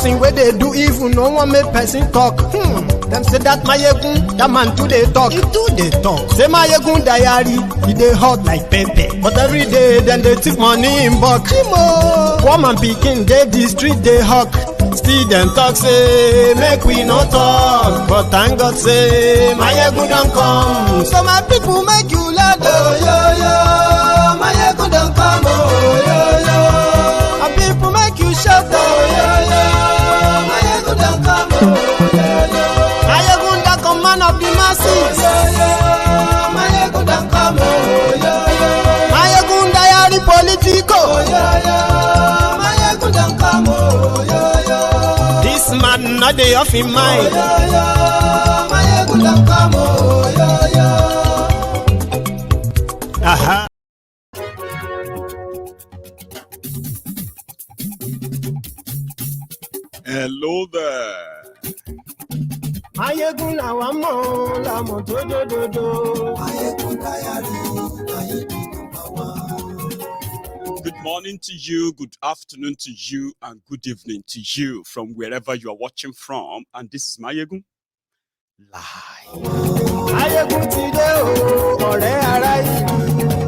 person where they do evil, no one make person talk. Them say that Mayegun, that man too they talk. He too they talk. Say Mayegun diary, he they hot like pepper. But every day then they take money in bulk. Woman picking, they the street they hawk. Still them talk say, make we no talk. But thank God say, Mayegun don't come. So my people make you laugh. Oh yo yo, Mayegun don't come. Oh yo yo, and people make you shout. Oh yo yo, Mayegun don't come. Oh yo yo, Mayegun don't come, man of the masses. Oh yo yo, Mayegun don't come. Oh yo yo, Mayegun diary politico. Oh yo yo, Mayegun don't come. Oh yo yo, this man not dey off in mind. Oh yo yo, Mayegun don't come. Oh yo yo. Aha. Hello there. Mayegun làwa mọ̀ làmọ̀ tó dòdòdò. Mayegun diary Mayegun number 1. Good morning to you, good afternoon to you, and good evening to you from wherever you are watching from. And this is Mayegun Live. Mayegun ti dé o, ọ̀rẹ́ ara yìí.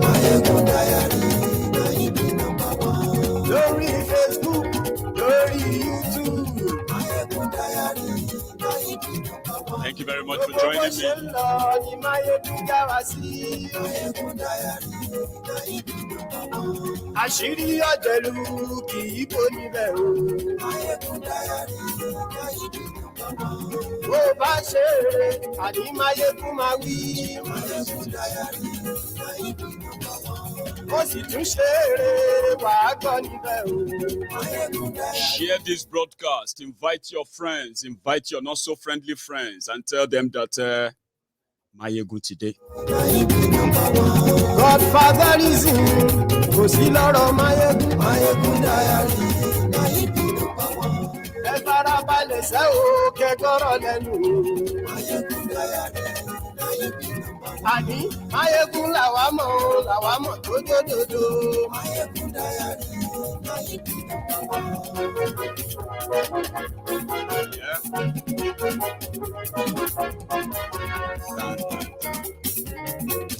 Mayegun diary Mayegun number 1. Lórí Facebook, lórí YouTube. Mayegun diary Mayegun number 1. Thank you very much for joining me. Àṣírí ọ̀jẹ̀lú kì í bò níbẹ̀ o. Bó bá ṣe eré, àní Mayegun máa wí. Ó sì tún ṣe eré, wàá gbọ́ níbẹ̀ o. Share this broadcast, invite your friends, invite your not so friendly friends, and tell them that Mayegun today. Godfatherism, kò sí lọ́rọ̀ Mayegun. Mayegun diary, Mayegun number 1. Ẹ farabalẹ̀ ṣẹ́ o, kẹ́kọ̀rọ̀ lẹ́nu o. Mayegun diary, Mayegun number 1. Àní Mayegun làwa mọ̀ tó dòdòdò. Mayegun diary, Mayegun number 1. Yeah.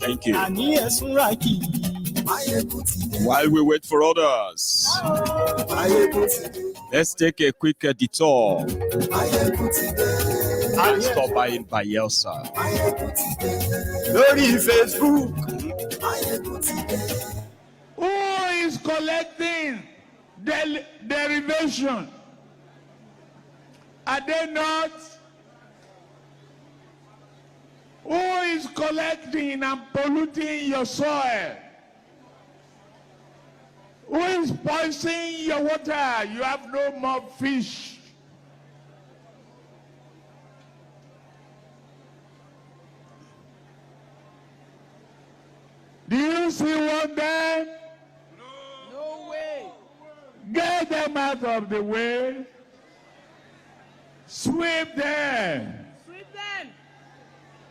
Thank you. Àní ẹ̀sùn rà kì í. While we wait for others, let's take a quick detour. And stop by in Bayelsa. Lórí Facebook. Who is collecting derivation? Are they not? Who is collecting and polluting your soil? Who is poisoning your water? You have no more fish. Do you see one there? No way. Get them out of the way. Sweep them. Sweep them.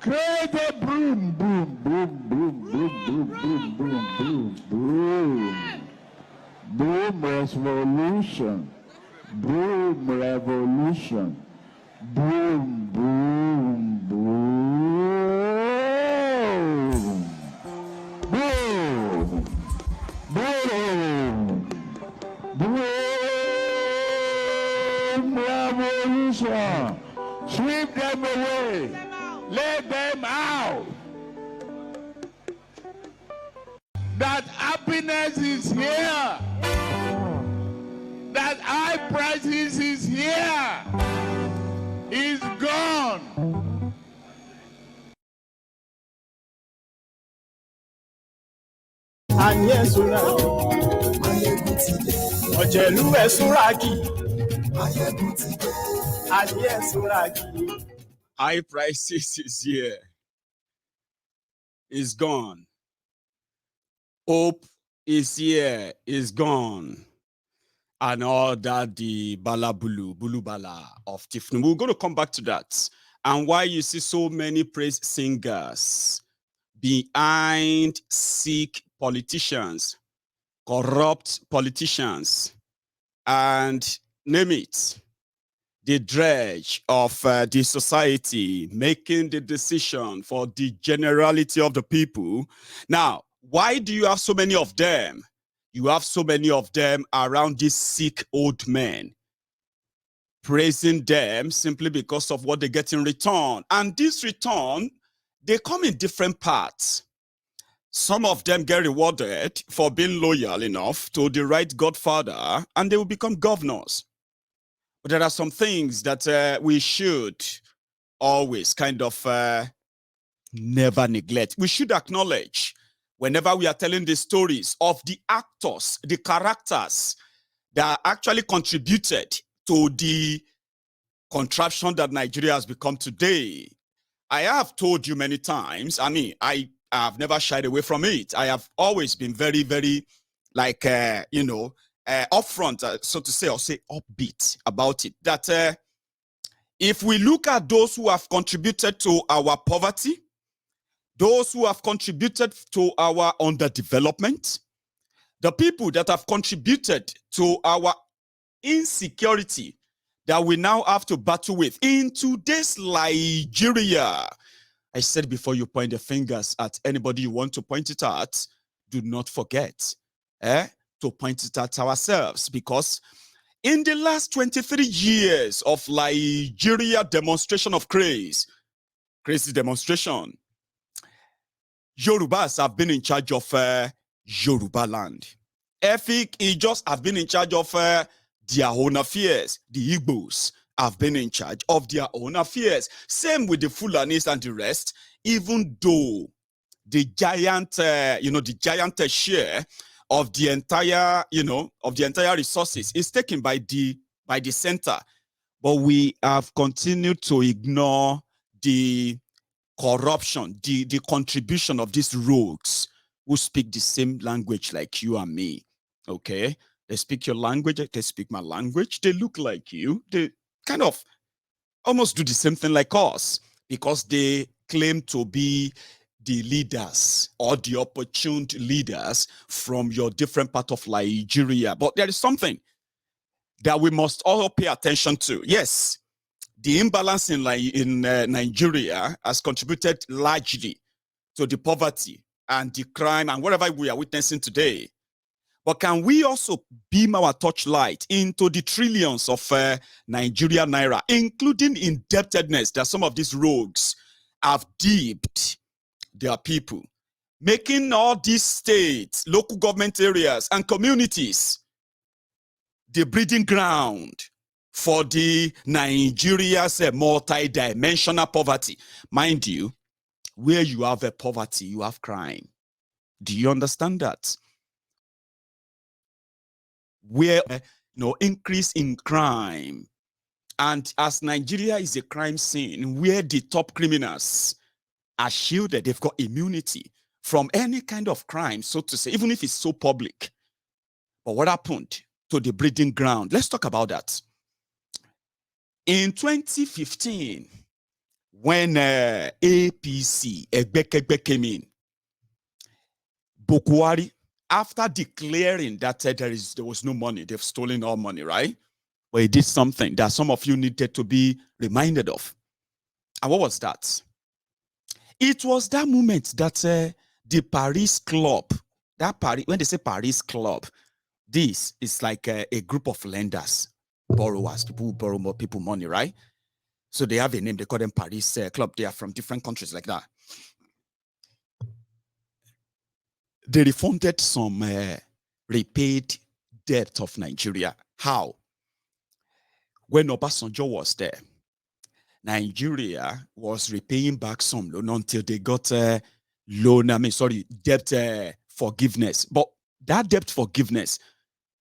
Create a broom, boom, boom, boom, boom, boom, boom, boom, boom, boom. Boom revolution. Boom revolution. Boom, boom, boom. Boom. Boom. Boom revolution. Sweep them away. Let them out. That happiness is here. That high prices is here. Is gone. Àní ẹ̀sùn rà kì í. Ọ̀jẹ̀lú ẹ̀sùn rà kì í. Àní ẹ̀sùn rà kì í. High prices is here. Is gone. Hope is here. Is gone. And all that the bulubala of Tifnu. We're going to come back to that. And why you see so many praise singers behind sick politicians, corrupt politicians, and name it. the dredge of the society, making the decision for the generality of the people. Now, why do you have so many of them? You have so many of them around these sick old men, praising them simply because of what they get in return. And this return, they come in different parts. Some of them get rewarded for being loyal enough to the right godfather, and they will become governors. But there are some things that we should always kind of never neglect. We should acknowledge whenever we are telling the stories of the actors, the characters that actually contributed to the contraption that Nigeria has become today. I have told you many times, I have never shied away from it. I have always been very, very, like, upfront, so to say, or say upbeat about it. That if we look at those who have contributed to our poverty, those who have contributed to our underdevelopment, the people that have contributed to our insecurity that we now have to battle with in today's Nigeria. I said before you point the fingers at anybody you want to point it at, do not forget to point it at ourselves, because in the last 23 years of Nigeria demonstration of crazy demonstration, Yorubas have been in charge of Yoruba land. Efik Ijos have been in charge of their own affairs. The Igbos have been in charge of their own affairs. Same with the Fulanis and the rest, even though the giant, the giant share of the entire, resources is taken by the center. But we have continued to ignore the corruption, the contribution of these rogues who speak the same language like you and me. Okay, they speak your language, they speak my language, they look like you, they kind of almost do the same thing like us, because they claim to be the leaders or the opportune leaders from your different part of Nigeria. But there is something that we must all pay attention to. Yes, the imbalance in Nigeria has contributed largely to the poverty and the crime and whatever we are witnessing today. But can we also beam our torchlight into the trillions of Nigeria naira, including indebtedness that some of these rogues have dipped their people, making all these states, local government areas, and communities the breeding ground for the Nigeria's multi-dimensional poverty? Mind you, where you have a poverty, you have crime. Do you understand that? Where increase in crime, and as Nigeria is a crime scene where the top criminals are shielded, they've got immunity from any kind of crime, so to say, even if it's so public. But what happened to the breeding ground? Let's talk about that. In 2015, when APC Egbekegbe came in, Bokwari, after declaring that there was no money, they've stolen all money, right? But he did something that some of you needed to be reminded of. And what was that? It was that moment that the Paris Club, when they say Paris Club, this is like a group of lenders, borrowers, people who borrow more people money, right? So they have a name, they call them Paris Club. They are from different countries like that. They refunded some repaid debt of Nigeria. How? When Obasanjo was there, Nigeria was repaying back some loan until they got debt forgiveness. But that debt forgiveness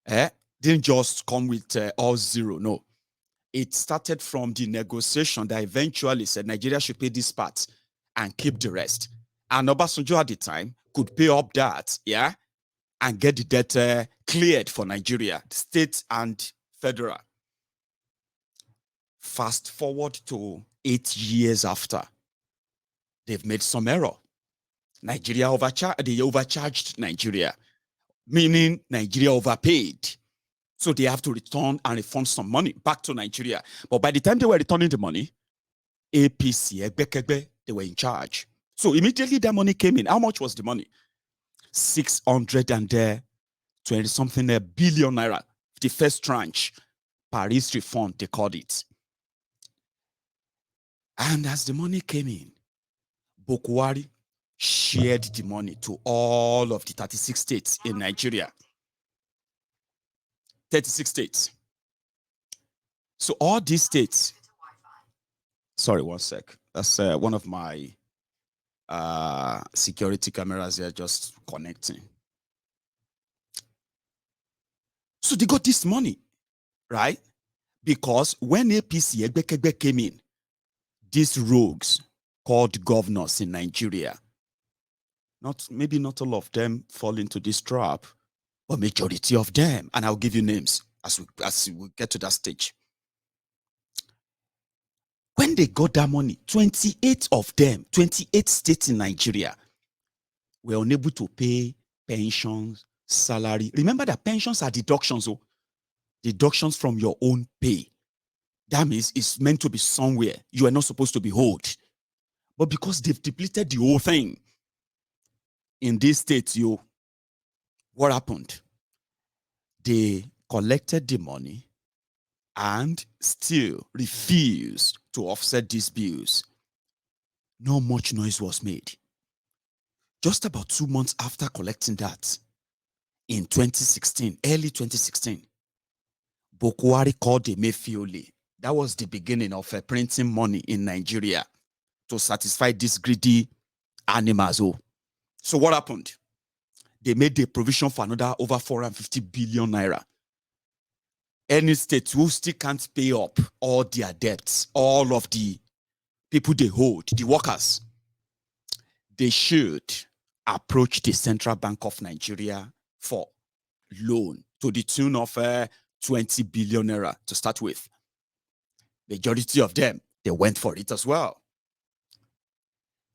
didn't just come with all zero. No. It started from the negotiation that eventually said Nigeria should pay this part and keep the rest. And Obasanjo at the time could pay up that, and get the debt cleared for Nigeria, state and federal. Fast forward to 8 years after, they've made some error. Nigeria overcharged Nigeria, meaning Nigeria overpaid. So they have to return and refund some money back to Nigeria. But by the time they were returning the money, APC, they were in charge. So immediately that money came in. How much was the money? 620-something billion naira. The first tranche, Paris refund, they called it. And as the money came in, Bokwari shared the money to all of the 36 states in Nigeria. 36 states. So all these states, sorry, one sec. That's one of my security cameras here just connecting. So they got this money, right? Because when APC Egbekegbe came in, these rogues called governors in Nigeria, maybe not all of them fall into this trap, but majority of them, and I'll give you names as we get to that stage. When they got that money, 28 of them, 28 states in Nigeria, were unable to pay pensions, salary. Remember that pensions are deductions, deductions from your own pay. That means it's meant to be somewhere you are not supposed to be owed. But because they've depleted the whole thing in these states, what happened? They collected the money and still refused to offset these bills. Not much noise was made. Just about 2 months after collecting that, in 2016, early 2016, Bokwari called Emefiole. That was the beginning of printing money in Nigeria to satisfy these greedy animals. So what happened? They made the provision for another over 450 billion naira. Any state who still can't pay up all their debts, all of the people they hold, the workers, they should approach the Central Bank of Nigeria for loan to the tune of 20 billion naira to start with. Majority of them, they went for it as well.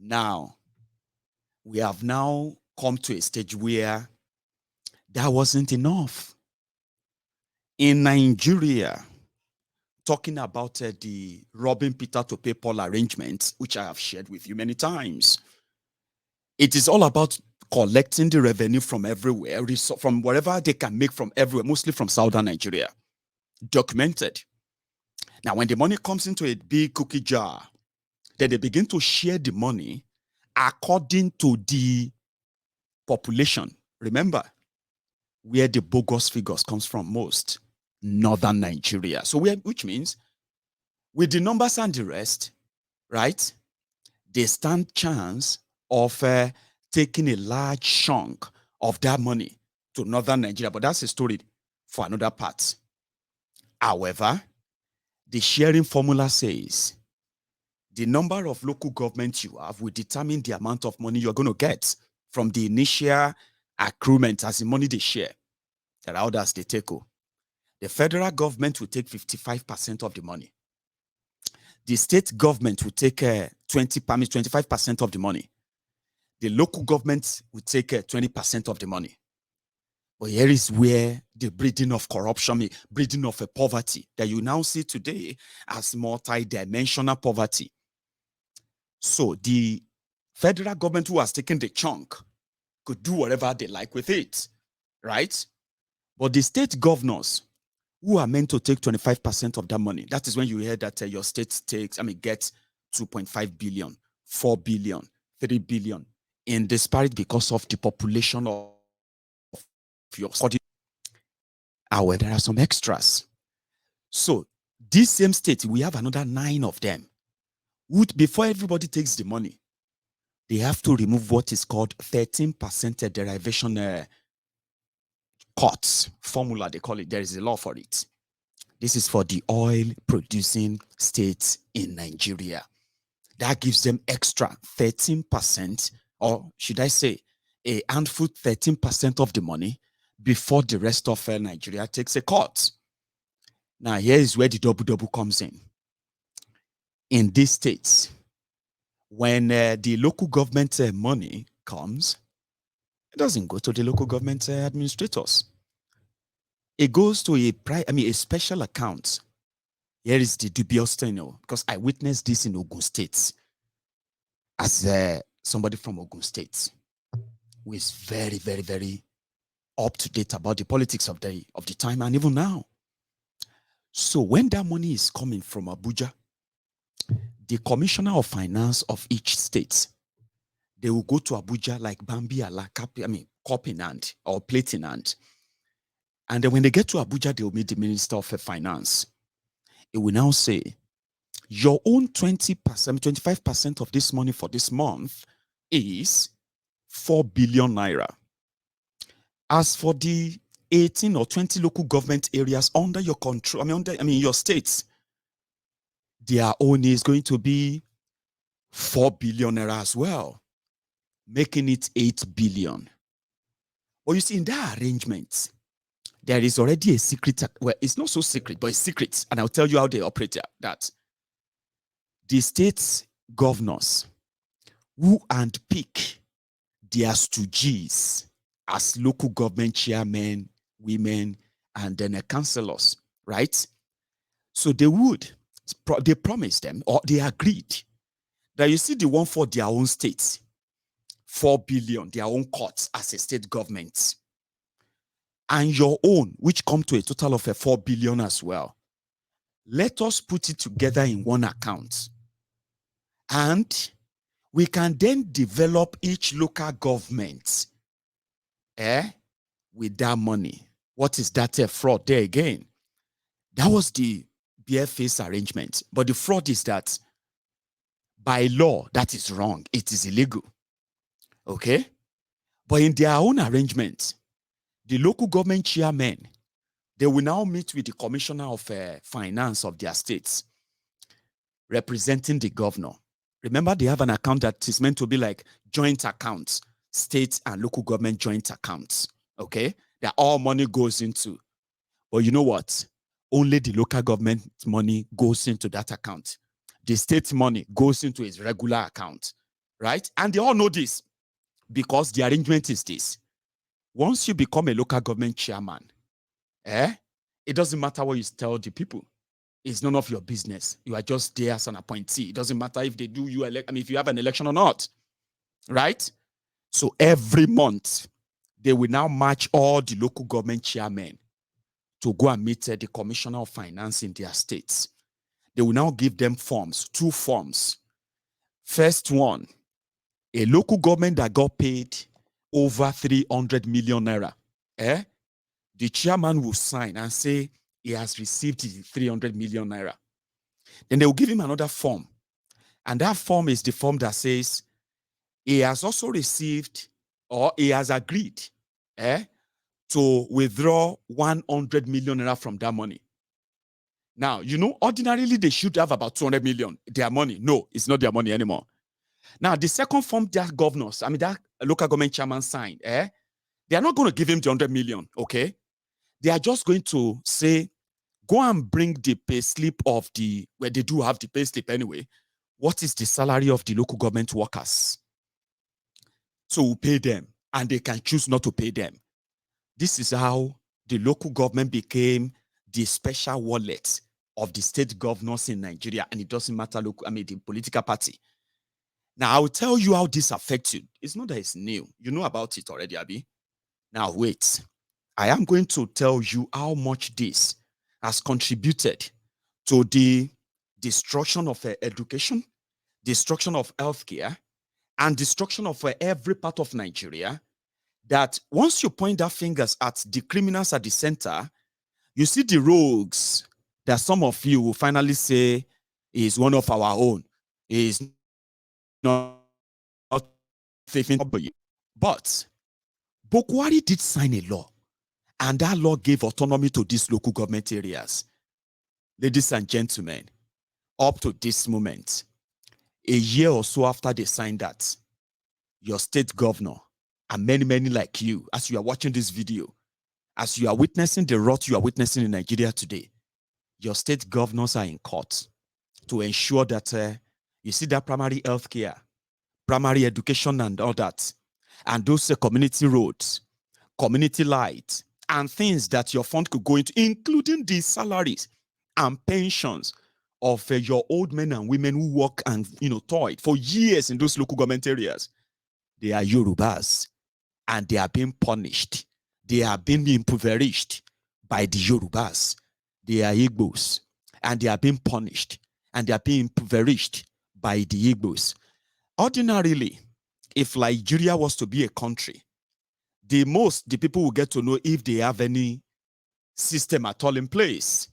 Now, we have now come to a stage where that wasn't enough. In Nigeria, talking about the robbing Peter to pay Paul arrangement, which I have shared with you many times, it is all about collecting the revenue from everywhere, from wherever they can make from everywhere, mostly from southern Nigeria. Documented. Now, when the money comes into a big cookie jar, then they begin to share the money according to the population. Remember, where the bogus figures comes from most, northern Nigeria. So which means with the numbers and the rest, right, they stand chance of taking a large chunk of that money to northern Nigeria. But that's a story for another part. However, the sharing formula says the number of local governments you have will determine the amount of money you're going to get from the initial accruement as the money they share. There are others they take. The federal government will take 55% of the money. The state government will take 25% of the money. The local government will take 20% of the money. But here is where the breeding of corruption, breeding of poverty that you now see today as multidimensional poverty. So the federal government who has taken the chunk could do whatever they like with it, right? But the state governors who are meant to take 25% of that money, that is when you hear that your state gets 2.5 billion, 4 billion, 3 billion in disparate because of the population of your study. However, there are some extras. So this same state, we have another 9 of them. Before everybody takes the money, they have to remove what is called 13% derivation cuts formula, they call it. There is a law for it. This is for the oil producing states in Nigeria. That gives them extra 13%, or should I say a handful 13% of the money before the rest of Nigeria takes a cut. Now, here is where the double comes in. In these states, when the local government money comes, it doesn't go to the local government administrators. it goes to a special account. Here is the dubious thing, because I witnessed this in Ogun State as somebody from Ogun State who is very, very, very up to date about the politics of the time and even now. So when that money is coming from Abuja, the commissioner of finance of each state, they will go to Abuja like Bambi ala cup in hand or plate in hand. And then when they get to Abuja, they will meet the Minister of Finance. It will now say, your own 20%, 25% of this money for this month is 4 billion naira. As for the 18 or 20 local government areas under your control, your states, their own is going to be 4 billion naira as well, making it 8 billion. Well, you see, in that arrangement, there is already a secret. Well, it's not so secret, but it's secret. And I'll tell you how they operate that. The state governors who handpick their stooges as local government chairmen, women, and then councillors, right? So they promised them, or they agreed that you see the one for their own states, 4 billion, their own courts as a state government, and your own, which come to a total of 4 billion as well. Let us put it together in one account. And we can then develop each local government with that money. What is that fraud there again? That was the BFA's arrangement. But the fraud is that by law, that is wrong. It is illegal. Okay? But in their own arrangement, the local government chairmen, they will now meet with the commissioner of finance of their states, representing the governor. Remember, they have an account that is meant to be like joint accounts, state and local government joint accounts. Okay? That all money goes into. But you know what? Only the local government money goes into that account. The state money goes into its regular account. Right? And they all know this because the arrangement is this. Once you become a local government chairman, it doesn't matter what you tell the people. It's none of your business. You are just there as an appointee. It doesn't matter if they do you elect. If you have an election or not, right? So every month, they will now match all the local government chairmen to go and meet the commissioner of finance in their states. They will now give them forms, 2 forms. First one, a local government that got paid over 300 million naira. The chairman will sign and say he has received 300 million naira. Then they will give him another form. And that form is the form that says he has also received or he has agreed to withdraw 100 million naira from that money. Now, ordinarily they should have about 200 million, their money. No, it's not their money anymore. Now, the second form that governors, that local government chairman signed, they are not going to give him the 100 million, okay? They are just going to say, go and bring the pay slip of where they do have the pay slip anyway. What is the salary of the local government workers? So we'll pay them, and they can choose not to pay them. This is how the local government became the special wallet of the state governors in Nigeria, and it doesn't matter, the political party. Now, I'll tell you how this affects you. It's not that it's new. You know about it already, Abi. Now, wait. I am going to tell you how much this has contributed to the destruction of education, destruction of healthcare, and destruction of every part of Nigeria. That once you point our fingers at the criminals at the center, you see the rogues that some of you will finally say is one of our own, is not faithful. But Bokwari did sign a law, and that law gave autonomy to these local government areas. Ladies and gentlemen, up to this moment, a year or so after they signed that, your state governor and many, many like you, as you are watching this video, as you are witnessing the rot you are witnessing in Nigeria today, your state governors are in court to ensure that you see that primary health care, primary education and all that, and those community roads, community light, and things that your fund could go into, including the salaries and pensions of your old men and women who work and toiled for years in those local government areas. They are Yorubas, and they are being punished. They are being impoverished by the Yorubas. They are Igbos, and they are being punished, and they are being impoverished by the Igbos. Ordinarily, if Nigeria was to be a country, the people will get to know if they have any system at all in place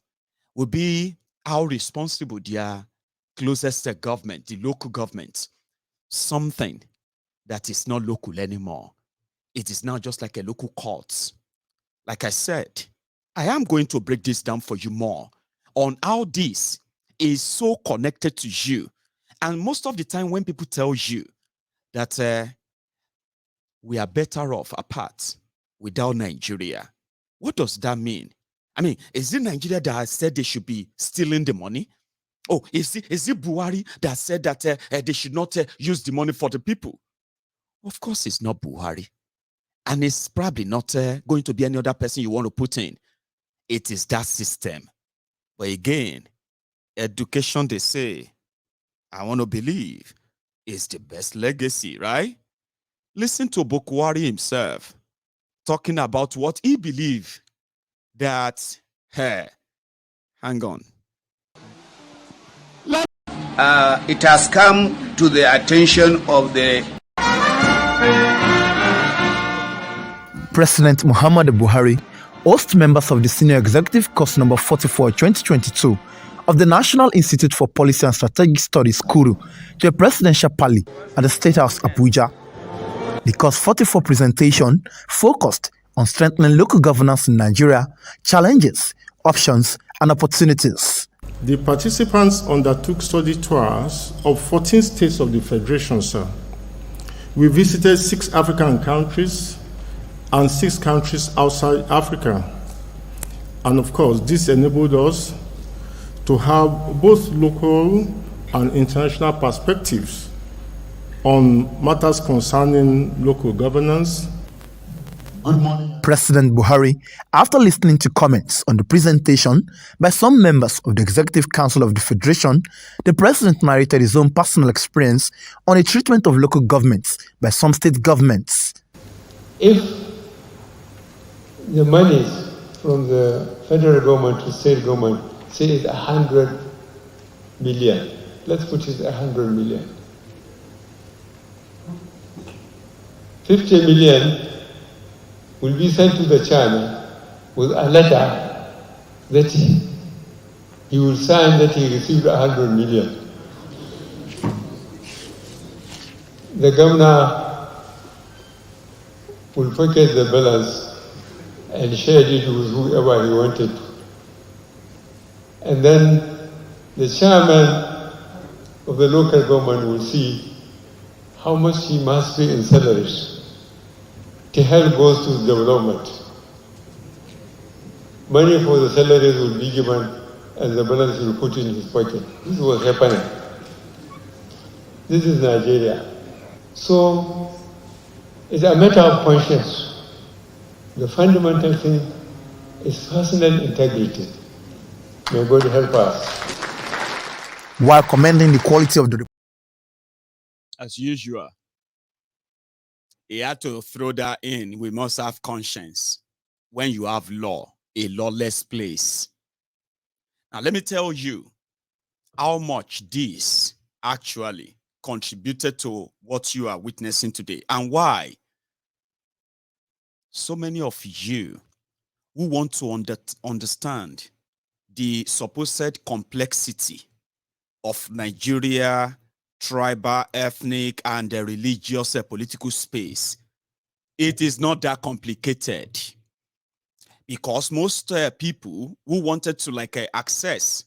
will be how responsible their closest government, the local government, something that is not local anymore. It is now just like a local court. Like I said, I am going to break this down for you more on how this is so connected to you. And most of the time when people tell you that we are better off apart without Nigeria, what does that mean? I mean, is it Nigeria that has said they should be stealing the money? Oh, is it Buhari that said that they should not use the money for the people? Of course, it's not Buhari. And it's probably not going to be any other person you want to put in. It is that system. But again, education, they say, I want to believe, is the best legacy, right? Listen to Buhari himself talking about what he believed that, hang on. It has come to the attention of the President Muhammadu Buhari hosts members of the Senior Executive Course number 44 2022 of the National Institute for Policy and Strategic Studies, Kuru, to a presidential parley at the State House, Abuja. The Course 44 presentation focused on strengthening local governance in Nigeria, challenges, options, and opportunities. The participants undertook study tours of 14 states of the Federation, sir. We visited 6 African countries and 6 countries outside Africa. And of course, this enabled us to have both local and international perspectives on matters concerning local governance. Good morning. President Buhari, after listening to comments on the presentation by some members of the Executive Council of the Federation, the president narrated his own personal experience on the treatment of local governments by some state governments. If the monies from the federal government to state government, say it's 100 million, let's put it 100 million. 50 million will be sent to the chairman with a letter that he will sign that he received 100 million. The governor will pocket the balance and share it with whoever he wanted. And then the chairman of the local government will see how much he must pay in salaries to help goes to development. Money for the salaries will be given and the balance will put in his pocket. This is what's happening. This is Nigeria. So it's a matter of conscience. The fundamental thing is personal integrity. May God help us. While commending the quality of the report, as usual, he had to throw that in. We must have conscience when you have law, a lawless place. Now, let me tell you how much this actually contributed to what you are witnessing today and why so many of you who want to understand the supposed complexity of Nigeria, tribal, ethnic, and religious political space, it is not that complicated. Because most people who wanted to access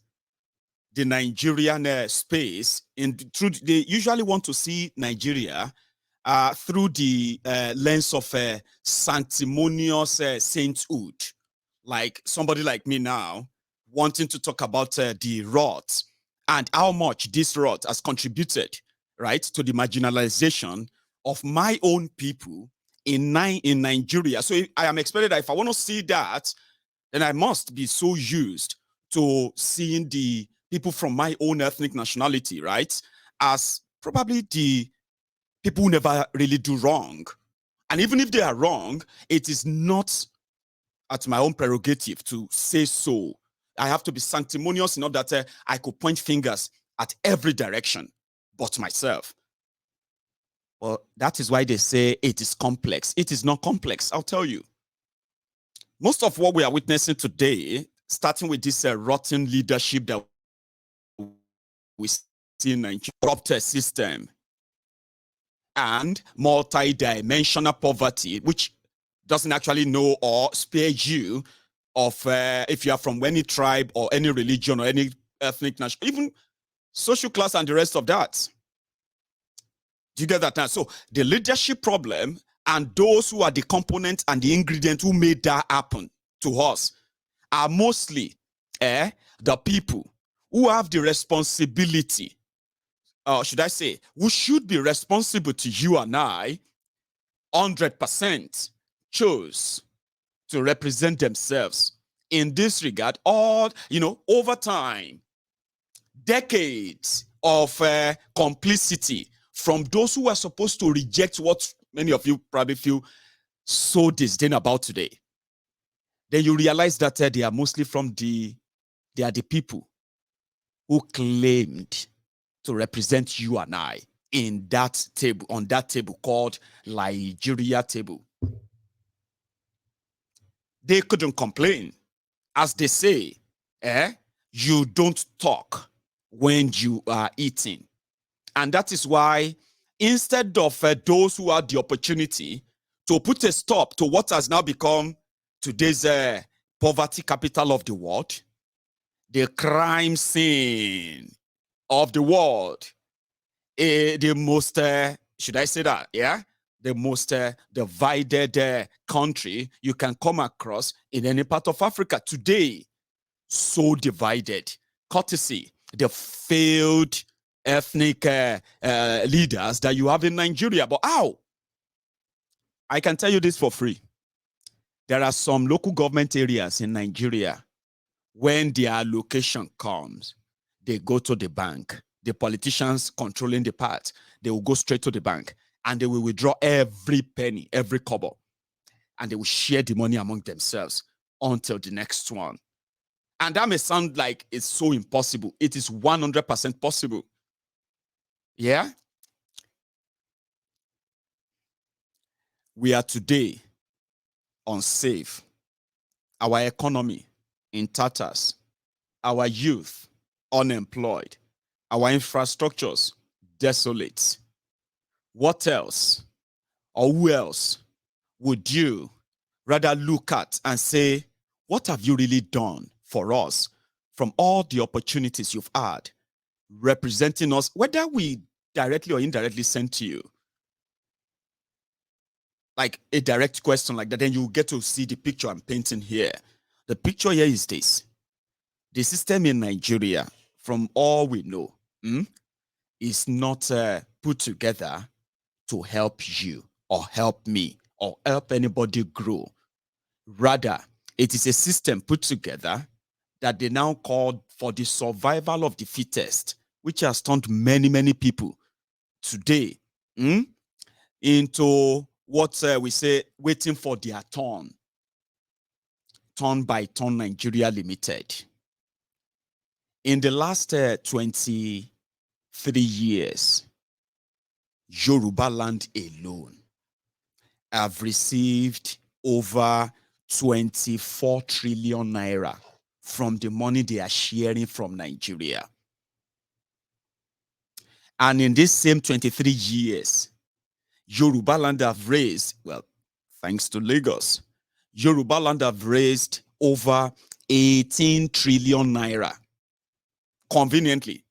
the Nigerian space, they usually want to see Nigeria through the lens of sanctimonious sainthood. Like somebody like me now, wanting to talk about the rot and how much this rot has contributed, right, to the marginalization of my own people in Nigeria. So I am expected that if I want to see that, then I must be so used to seeing the people from my own ethnic nationality, right, as probably the people who never really do wrong. And even if they are wrong, it is not at my own prerogative to say so. I have to be sanctimonious in order that I could point fingers at every direction but myself. Well, that is why they say it is complex. It is not complex, I'll tell you. Most of what we are witnessing today, starting with this rotten leadership that we see in Nigeria, corrupt system, and multi-dimensional poverty, which doesn't actually know or spare you of if you are from any tribe or any religion or any ethnic national, even social class and the rest of that. Do you get that now? So the leadership problem and those who are the component and the ingredient who made that happen to us are mostly the people who have the responsibility, should I say, who should be responsible to you and I, 100% chose to represent themselves in this regard. All, over time, decades of complicity from those who are supposed to reject what many of you probably feel so disdain about today. Then you realize that they are mostly they are the people who claimed to represent you and I in that table, on that table called Nigeria table. They couldn't complain. As they say, you don't talk when you are eating. And that is why instead of those who had the opportunity to put a stop to what has now become today's poverty capital of the world, the crime scene of the world, the most, should I say that, yeah? The most divided country you can come across in any part of Africa today. So divided, courtesy the failed ethnic leaders that you have in Nigeria. But how? I can tell you this for free. There are some local government areas in Nigeria, when their allocation comes, they go to the bank. The politicians controlling the part, they will go straight to the bank and they will withdraw every penny, every kobo, and they will share the money among themselves until the next one. And that may sound like it's so impossible. It is 100% possible. Yeah? We are today unsafe. Our economy in tatters. Our youth unemployed. Our infrastructures desolate. What else or who else would you rather look at and say, what have you really done for us from all the opportunities you've had representing us, whether we directly or indirectly sent to you? Like a direct question like that, then you get to see the picture I'm painting here. The picture here is this. The system in Nigeria, from all we know, is not put together to help you or help me or help anybody grow. Rather, it is a system put together that they now call for the survival of the fittest, which has turned many, many people today into what we say, waiting for their turn. Turn by Turn Nigeria Limited. In the last 23 years, Yoruba land alone have received over 24 trillion naira from the money they are sharing from Nigeria. And in this same 23 years, Yoruba land have raised, well, thanks to Lagos, Yoruba land have raised over 18 trillion naira conveniently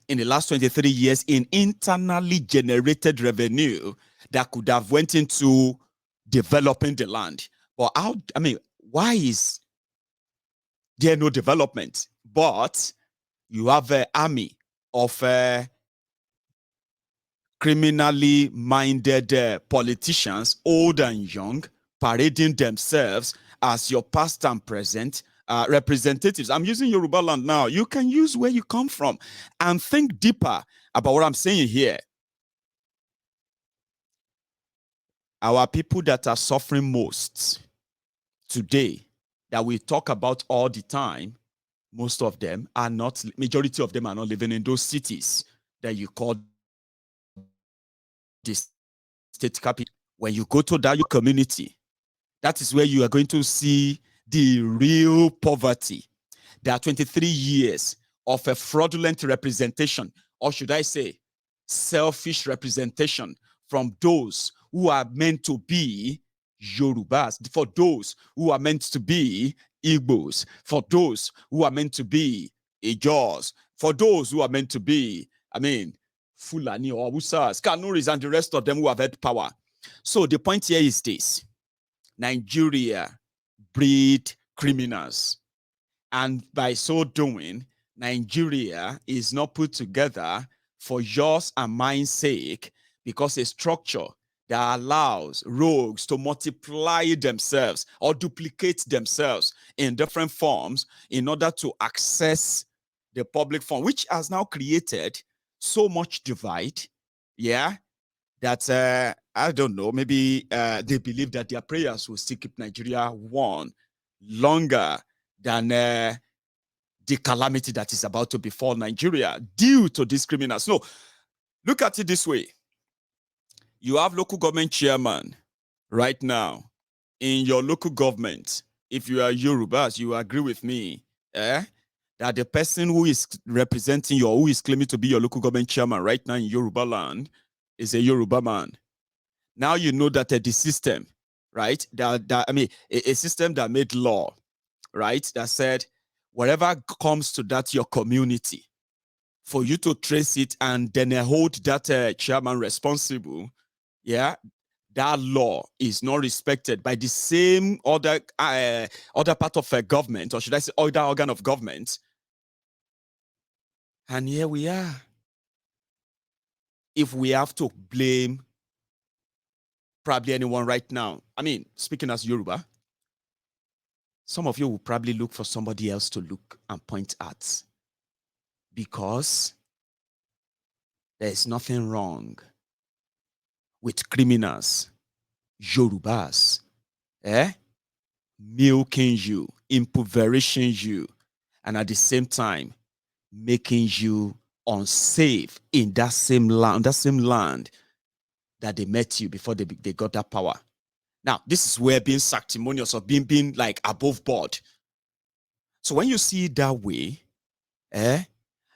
in the last 23 years in internally generated revenue that could have went into developing the land. But how, why is there no development? But you have an army of criminally minded politicians, old and young, parading themselves as your past and present representatives. I'm using Yoruba land now. You can use where you come from and think deeper about what I'm saying here. Our people that are suffering most today, that we talk about all the time, most of them are not, majority of them are not living in those cities that you call the state capital. When you go to that community, that is where you are going to see the real poverty. There are 23 years of a fraudulent representation, or should I say, selfish representation from those who are meant to be Yorubas, for those who are meant to be Igbos, for those who are meant to be Ijos, for those who are meant to be, Fulani or Hausa, Kanuris, and the rest of them who have had power. So the point here is this: Nigeria breed criminals. And by so doing, Nigeria is not put together for yours and mine's sake, because a structure that allows rogues to multiply themselves or duplicate themselves in different forms in order to access the public fund, which has now created so much divide, that I don't know, maybe they believe that their prayers will still keep Nigeria one longer than the calamity that is about to befall Nigeria due to these criminals. No, look at it this way. You have local government chairman right now in your local government. If you are Yorubas, you agree with me, that the person who is representing you, or who is claiming to be your local government chairman right now in Yoruba land, is a Yoruba man. Now you know that the system, right? A system that made law, right? That said, whatever comes to that your community, for you to trace it and then hold that chairman responsible, that law is not respected by the same other part of a government, or should I say other organ of government. And here we are. If we have to blame probably anyone right now, speaking as Yoruba, some of you will probably look for somebody else to look and point at, because there is nothing wrong with criminals, Yorubas, milking you, impoverishing you, and at the same time making you unsafe in that same land that they met you before they got that power. Now, this is where being sanctimonious or being like above board. So when you see it that way,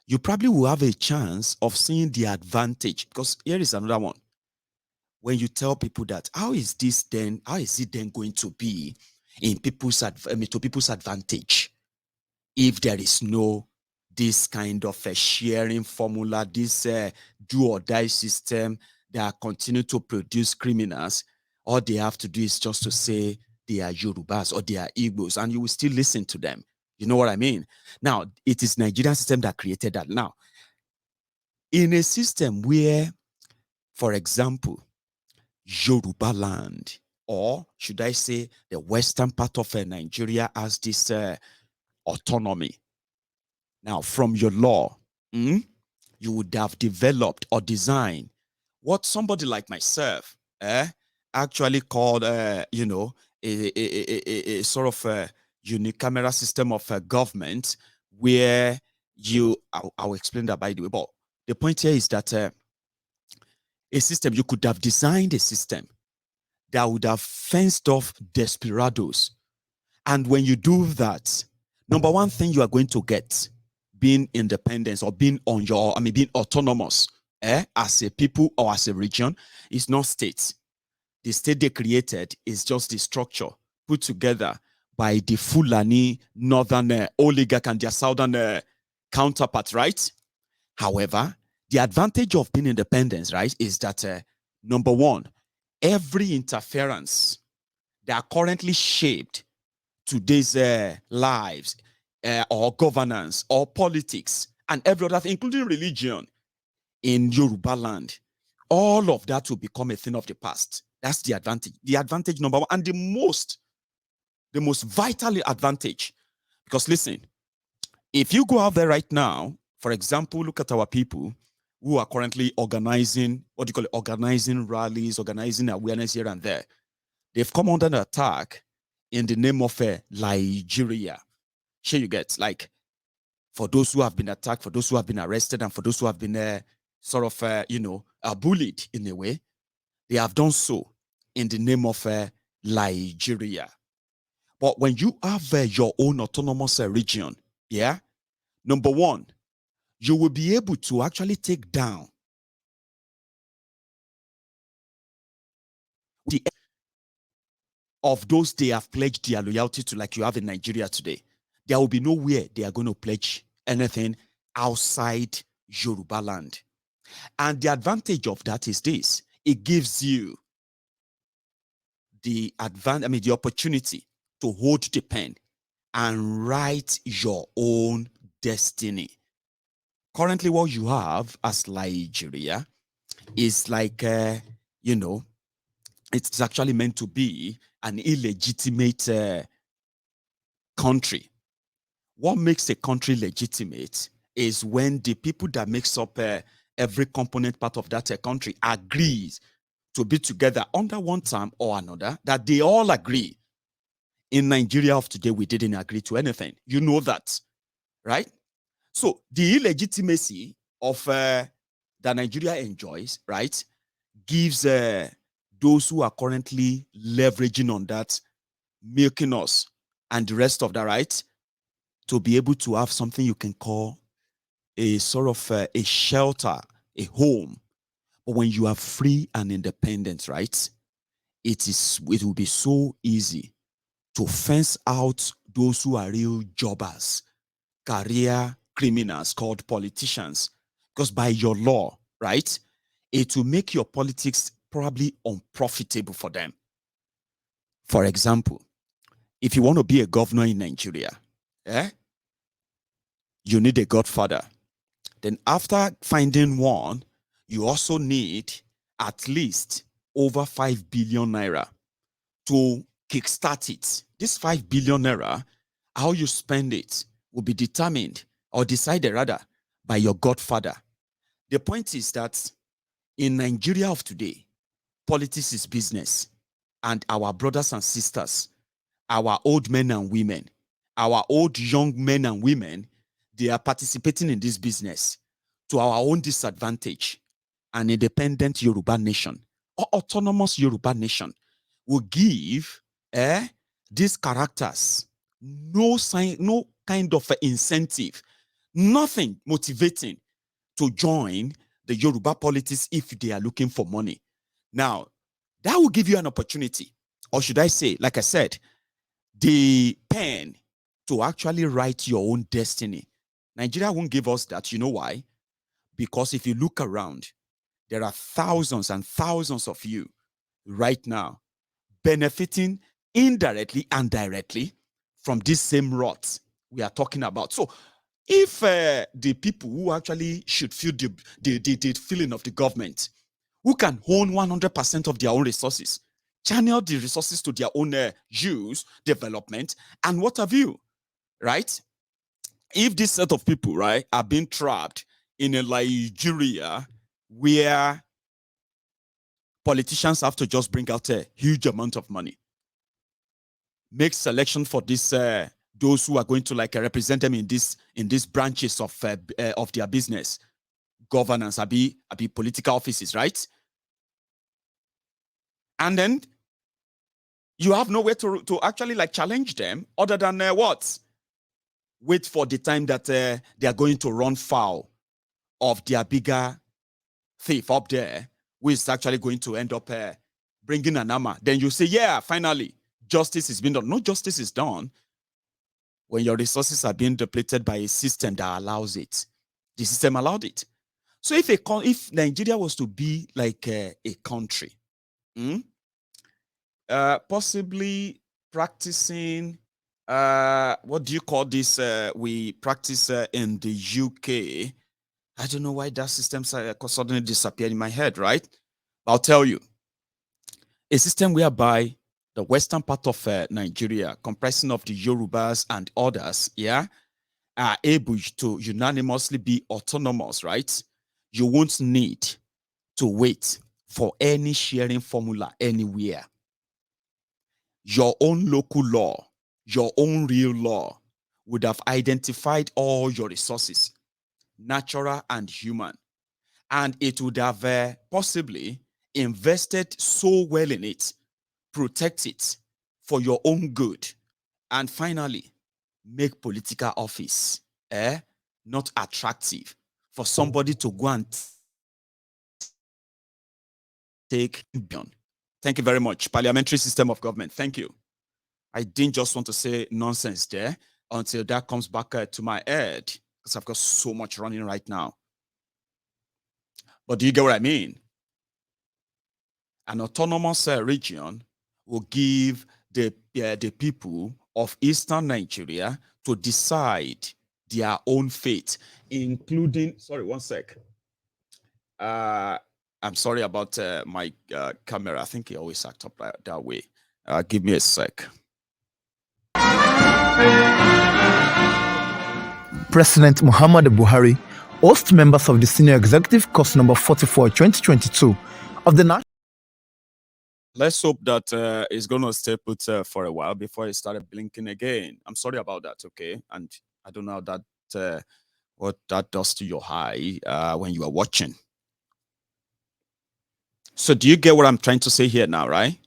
you probably will have a chance of seeing the advantage. Because here is another one. When you tell people that, how is it then going to be in people's advantage if there is no this kind of a sharing formula, this do or die system that continue to produce criminals? All they have to do is just to say they are Yorubas or they are Igbos, and you will still listen to them. You know what I mean? Now, it is Nigerian system that created that. Now, in a system where, for example, Yoruba land, or should I say the western part of Nigeria, has this autonomy. Now, from your law, you would have developed or designed what somebody like myself actually called, a sort of a unicameral system of government, where I'll explain that by the way. But the point here is that a system, you could have designed a system that would have fenced off desperados. And when you do that, number one thing you are going to get, being independent or being being autonomous as a people or as a region, is not states. The state they created is just the structure put together by the Fulani northern oligarch and their southern counterparts, right? However, the advantage of being independent, right, is that number one, every interference that currently shaped today's lives or governance or politics and every other thing, including religion in Yoruba land, all of that will become a thing of the past. That's the advantage. The advantage number one, and the most vital advantage. Because listen, if you go out there right now, for example, look at our people who are currently organizing, organizing rallies, organizing awareness here and there. They've come under attack in the name of Nigeria. Sure, you get, like, for those who have been attacked, for those who have been arrested, and for those who have been bullied in a way, they have done so in the name of Nigeria. But when you have your own autonomous region, yeah, number one, you will be able to actually take down the of those they have pledged their loyalty to, like you have in Nigeria today. There will be nowhere they are going to pledge anything outside Yoruba land. And the advantage of that is this: it gives you the opportunity to hold the pen and write your own destiny. Currently, what you have as Nigeria is like, it's actually meant to be an illegitimate country. What makes a country legitimate is when the people that makes up every component part of that country agrees to be together under one term or another, that they all agree. In Nigeria of today, we didn't agree to anything. You know that, right? So the illegitimacy of that Nigeria enjoys, right, gives those who are currently leveraging on that, milking us and the rest of the right, to be able to have something you can call a sort of a shelter, a home. But when you are free and independent, right, it will be so easy to fence out those who are real jobbers, career criminals called politicians. Because by your law, right, it will make your politics probably unprofitable for them. For example, if you want to be a governor in Nigeria, you need a godfather. Then after finding one, you also need at least over 5 billion naira to kickstart it. This 5 billion naira, how you spend it will be determined or decided rather by your godfather. The point is that in Nigeria of today, politics is business, and our brothers and sisters, our old men and women, our old young men and women, they are participating in this business to our own disadvantage. An independent Yoruba nation or autonomous Yoruba nation will give these characters no kind of incentive, nothing motivating to join the Yoruba politics if they are looking for money. Now, that will give you an opportunity, or should I say, like I said, the pen to actually write your own destiny. Nigeria won't give us that. You know why? Because if you look around, there are thousands and thousands of you right now benefiting indirectly and directly from this same rot we are talking about. So if the people who actually should feel the feeling of the government, who can own 100% of their own resources, channel the resources to their own use, development, and what have you, right? If this set of people, right, are being trapped in a Nigeria where politicians have to just bring out a huge amount of money, make selection for this those who are going to like represent them in these branches of their business, governance, be political offices, right? And then you have no way to actually like challenge them other than what? Wait for the time that they are going to run foul of their bigger thief up there, who is actually going to end up bringing an armor. Then you say, yeah, finally, justice is being done. No justice is done when your resources are being depleted by a system that allows it. The system allowed it. So if Nigeria was to be like a country, possibly practicing, what do you call this? We practice in the UK, I don't know why that system suddenly disappeared in my head, right? I'll tell you. A system whereby the western part of Nigeria, comprising of the Yorubas and others, are able to unanimously be autonomous, right? You won't need to wait for any sharing formula anywhere. Your own local law, your own real law would have identified all your resources, natural and human, and it would have possibly invested so well in it, protect it for your own good, and finally, make political office not attractive for somebody to go and take. Thank you very much. Parliamentary system of government. Thank you. I didn't just want to say nonsense there until that comes back to my head, because I've got so much running right now. But do you get what I mean? An autonomous region will give the people of Eastern Nigeria to decide their own fate, including, sorry, one sec. I'm sorry about my camera. I think it always acts up that way. Give me a sec. President Muhammadu Buhari hosts members of the Senior Executive Course number 44 2022 of the National. Let's hope that it's going to stay put for a while before it started blinking again. I'm sorry about that, okay? And I don't know that what that does to your eye when you are watching. So do you get what I'm trying to say here now, right?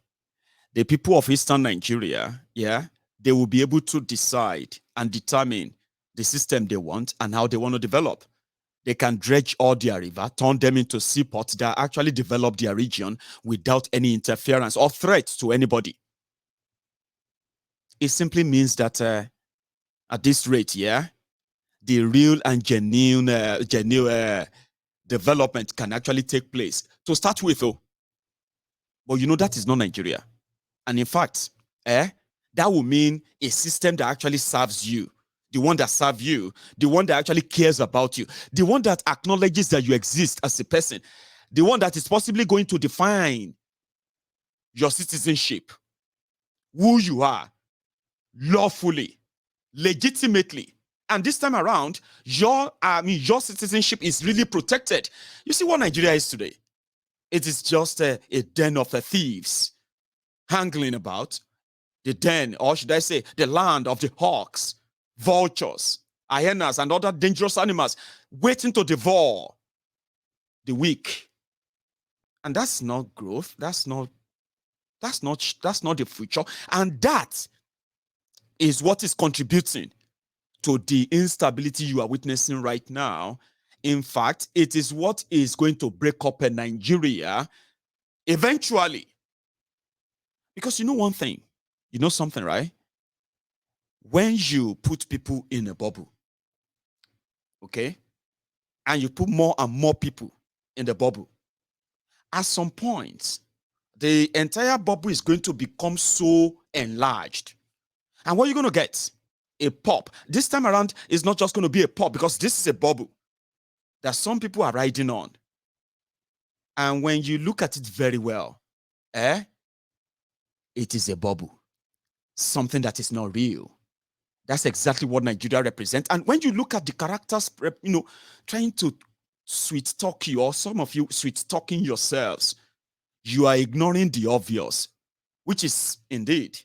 The people of Eastern Nigeria, they will be able to decide and determine the system they want and how they want to develop. They can dredge all their river, turn them into seaports that actually develop their region without any interference or threat to anybody. It simply means that at this rate, the real and genuine development can actually take place. To start with, though, but you know that is not Nigeria. And in fact, that will mean a system that actually serves you, the one that serves you, the one that actually cares about you, the one that acknowledges that you exist as a person, the one that is possibly going to define your citizenship, who you are, lawfully, legitimately. And this time around, your citizenship is really protected. You see what Nigeria is today? It is just a den of thieves hangling about, the den, or should I say, the land of the hawks, vultures, hyenas, and other dangerous animals waiting to devour the weak. And that's not growth. That's not the future. And that is what is contributing to the instability you are witnessing right now. In fact, it is what is going to break up Nigeria eventually. Because you know one thing, you know something, right? When you put people in a bubble, okay, and you put more and more people in the bubble, at some point, the entire bubble is going to become so enlarged. And what are you going to get? A pop. This time around, it's not just going to be a pop, because this is a bubble that some people are riding on. And when you look at it very well, it is a bubble. Something that is not real. That's exactly what Nigeria represents. And when you look at the characters, trying to sweet talk you, or some of you sweet talking yourselves, you are ignoring the obvious, which is indeed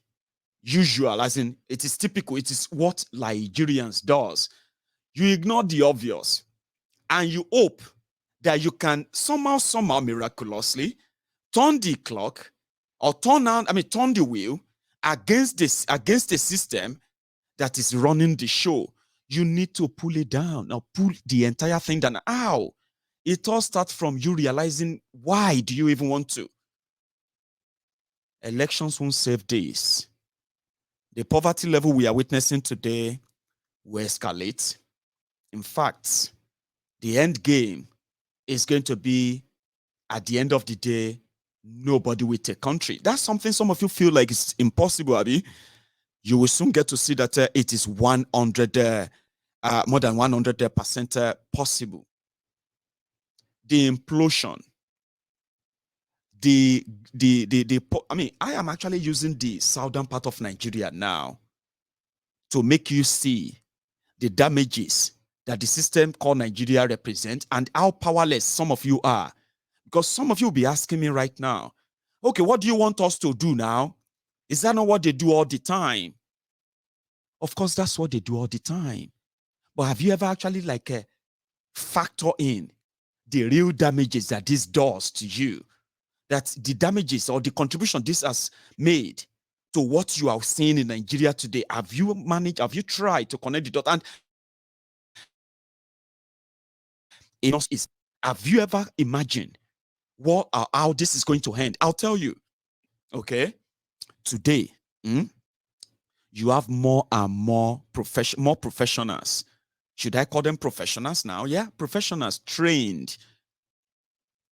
usual, as in it is typical. It is what Nigerians does. You ignore the obvious, and you hope that you can somehow miraculously turn the clock or turn the wheel against the system that is running the show. You need to pull it down, or pull the entire thing down. How? It all starts from you realizing, why do you even want to? Elections won't save this. The poverty level we are witnessing today will escalate. In fact, the end game is going to be, at the end of the day, nobody will take country. That's something some of you feel like it's impossible, Abi. You will soon get to see that it is more than 100% possible. the implosion, I mean, I am actually using the southern part of Nigeria now to make you see the damages that the system called Nigeria represents and how powerless some of you are. Because some of you will be asking me right now, okay, what do you want us to do now? Is that not what they do all the time? Of course, that's what they do all the time. But have you ever actually factor in the real damages that this does to you? That the damages or the contribution this has made to what you are seeing in Nigeria today, have you tried to connect the dots? And have you ever imagined how this is going to end? I'll tell you. Okay, today, you have more and more professionals. Should I call them professionals now? Yeah, professionals trained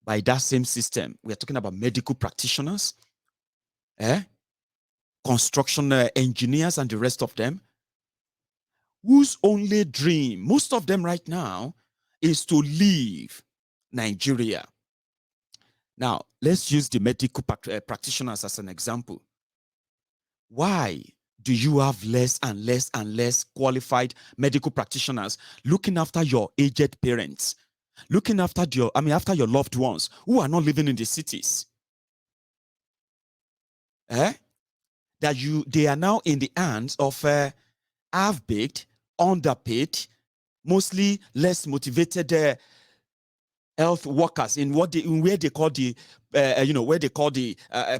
by that same system. We are talking about medical practitioners, construction engineers, and the rest of them, whose only dream, most of them right now, is to leave Nigeria. Now, let's use the medical practitioners as an example. Why do you have less and less and less qualified medical practitioners looking after your aged parents, looking after after your loved ones who are not living in the cities? They are now in the hands of half-baked, underpaid, mostly less motivated health workers in where they call the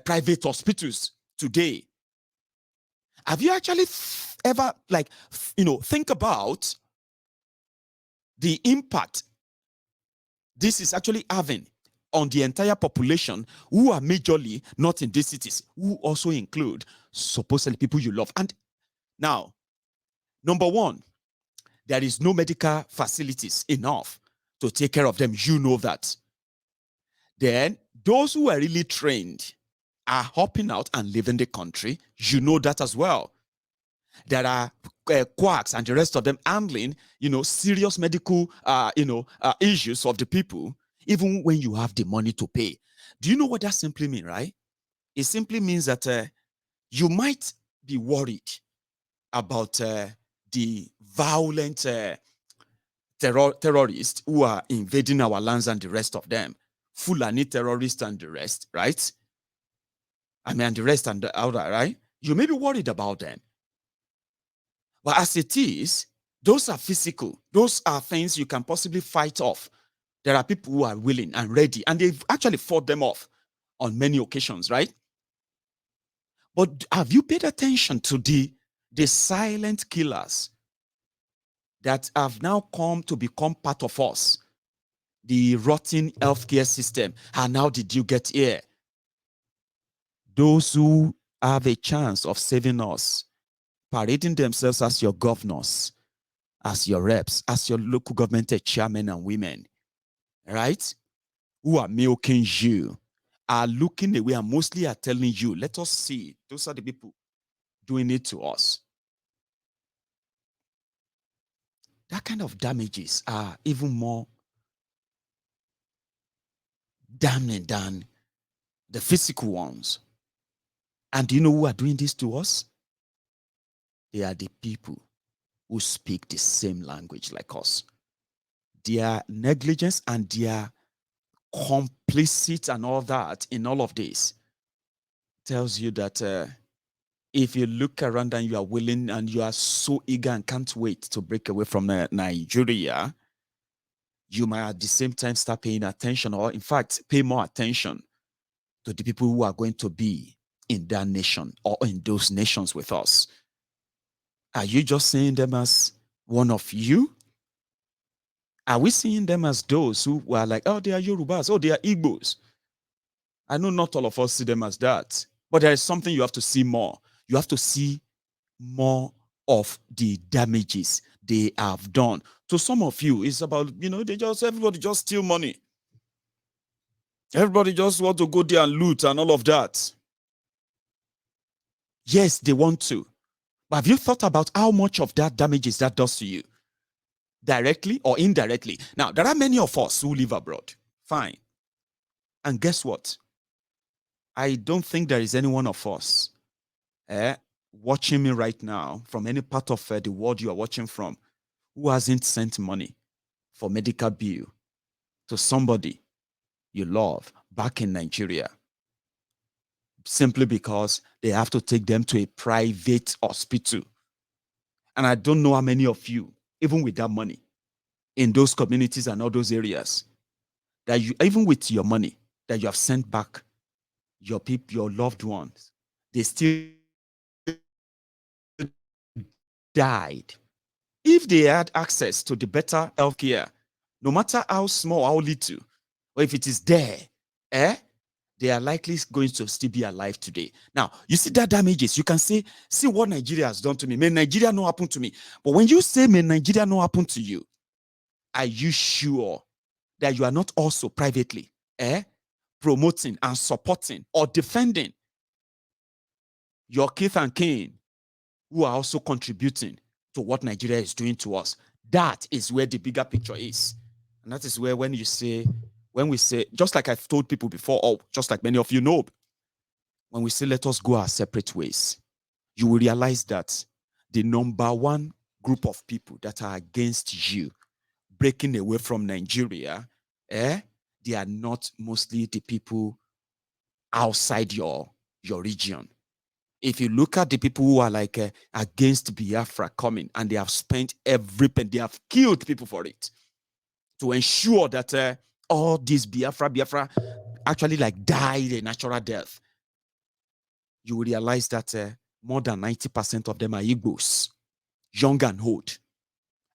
private hospitals today. Have you actually ever think about the impact this is actually having on the entire population who are majorly not in these cities, who also include supposedly people you love? And now, number one, there is no medical facilities enough to take care of them. You know that. Then those who are really trained are hopping out and leaving the country. You know that as well. There are quacks and the rest of them handling, serious medical, issues of the people, even when you have the money to pay. Do you know what that simply means, right? It simply means that you might be worried about the violent terrorists who are invading our lands and the rest of them, Fulani terrorists and the rest, right? And the rest and the other, right? You may be worried about them. But as it is, those are physical. Those are things you can possibly fight off. There are people who are willing and ready, and they've actually fought them off on many occasions, right? But have you paid attention to the silent killers that have now come to become part of us? The rotten healthcare system. How now did you get here? Those who have a chance of saving us, parading themselves as your governors, as your reps, as your local government chairmen and women, right? Who are milking you, are looking away and mostly are telling you, let us see. Those are the people doing it to us. That kind of damages are even more damning than the physical ones. And do you know who are doing this to us? They are the people who speak the same language like us. Their negligence and their complicit and all that in all of this tells you that if you look around and you are willing and you are so eager and can't wait to break away from Nigeria, you might at the same time start paying attention, or in fact, pay more attention to the people who are going to be in that nation or in those nations with us. Are you just seeing them as one of you? Are we seeing them as those who were like, oh, they are Yorubas, oh, they are Igbos? I know not all of us see them as that, but there is something you have to see more. You have to see more of the damages they have done. To some of you, it's about, everybody just steal money. Everybody just want to go there and loot and all of that. Yes, they want to. But have you thought about how much of that damages that does to you? Directly or indirectly? Now, there are many of us who live abroad. Fine. And guess what? I don't think there is any one of us watching me right now from any part of the world you are watching from who hasn't sent money for medical bill to somebody you love back in Nigeria, simply because they have to take them to a private hospital. And I don't know how many of you, even with that money, in those communities and all those areas, that you, even with your money, that you have sent back your people, your loved ones, they still died. If they had access to the better healthcare, no matter how small, how little, or if it is there, they are likely going to still be alive today. Now, you see that damages. You can say, see what Nigeria has done to me. May Nigeria not happen to me. But when you say, may Nigeria not happen to you, are you sure that you are not also privately promoting and supporting or defending your kith and kin who are also contributing to what Nigeria is doing to us? That is where the bigger picture is. And that is where when we say, just like I've told people before, or just like many of you know, when we say let us go our separate ways, you will realize that the number one group of people that are against you breaking away from Nigeria, they are not mostly the people outside your region. If you look at the people who are like against Biafra coming, and they have spent every penny, they have killed people for it to ensure that all these Biafra actually like died a natural death, you will realize that more than 90% of them are Igbos, young and old.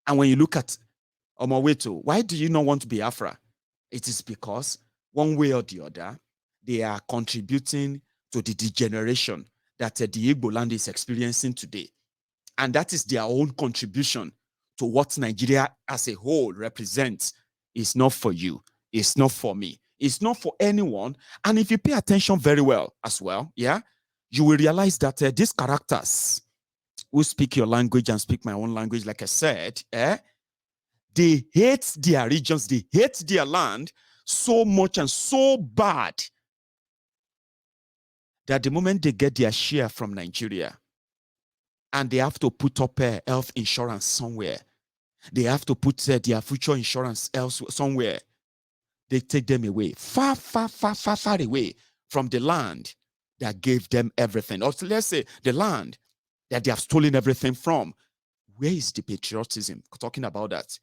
And when you look at Omoweto, why do you not want Biafra? It is because one way or the other, they are contributing to the degeneration that the Igbo land is experiencing today. And that is their own contribution to what Nigeria as a whole represents. It's not for you. It's not for me. It's not for anyone. And if you pay attention very well as well, you will realize that these characters who speak your language and speak my own language, like I said, they hate their regions, they hate their land so much and so bad that the moment they get their share from Nigeria and they have to put up health insurance somewhere, they have to put their future insurance somewhere, they take them away, far, far, far, far, far away from the land that gave them everything. Or let's say the land that they have stolen everything from. Where is the patriotism? Talking about that.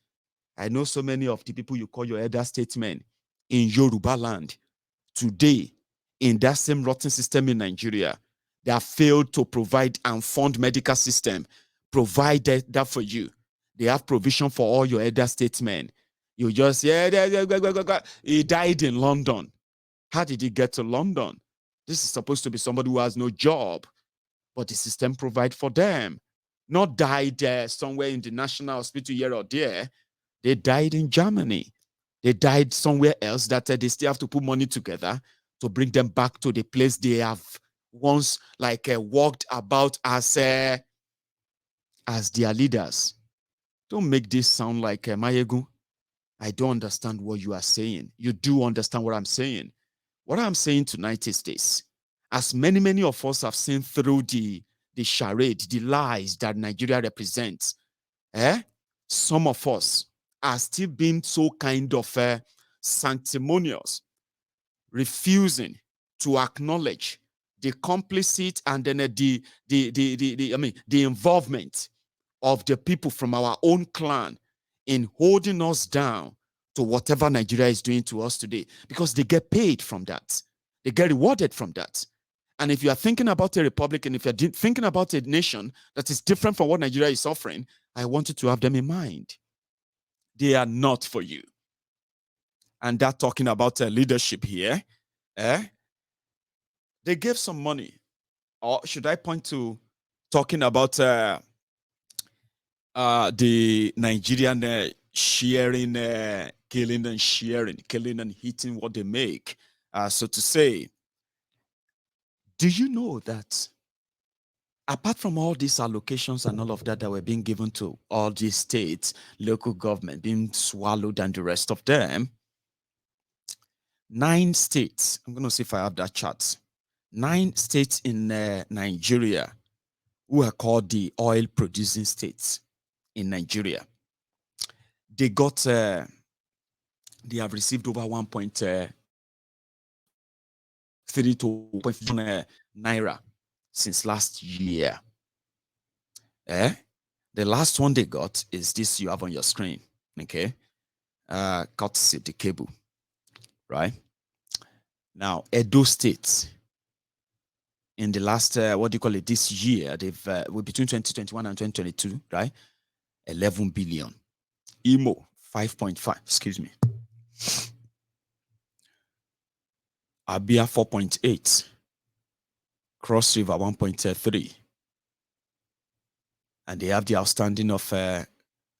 I know so many of the people you call your elder statesmen in Yoruba land today, in that same rotten system in Nigeria, they have failed to provide and fund medical system, provide that for you. They have provision for all your elder statesmen. You just, he died in London. How did he get to London? This is supposed to be somebody who has no job, but the system provides for them. Not died somewhere in the national hospital here or there. They died in Germany. They died somewhere else that they still have to put money together to bring them back to the place they have once walked about as their leaders. Don't make this sound like Mayegun. I don't understand what you are saying. You do understand what I'm saying. What I'm saying tonight is this. As many, many of us have seen through the charade, the lies that Nigeria represents, some of us are still being so kind of sanctimonious, refusing to acknowledge the complicit and then the involvement of the people from our own clan in holding us down to whatever Nigeria is doing to us today, because they get paid from that. They get rewarded from that. And if you are thinking about a republic, and if you're thinking about a nation that is different from what Nigeria is offering, I want you to have them in mind. They are not for you. And that talking about leadership here, they gave some money. Or should I point to talking about the Nigerian sharing, killing and sharing, killing and hitting what they make, so to say. Do you know that apart from all these allocations and all of that were being given to all these states, local government being swallowed and the rest of them, 9 states. I'm going to see if I have that chart. 9 states in Nigeria who are called the oil producing states in Nigeria. They got, they have received over 1.3 to 1.4 naira since last year. The last one they got is this you have on your screen. Okay. Courtesy the cable. Right. Now, Edo State, in the last, what do you call it, this year, they've, between 2021 and 2022, right? 11 billion. Imo, 5.5, excuse me. Abia, 4.8. Cross River, 1.3. And they have the outstanding of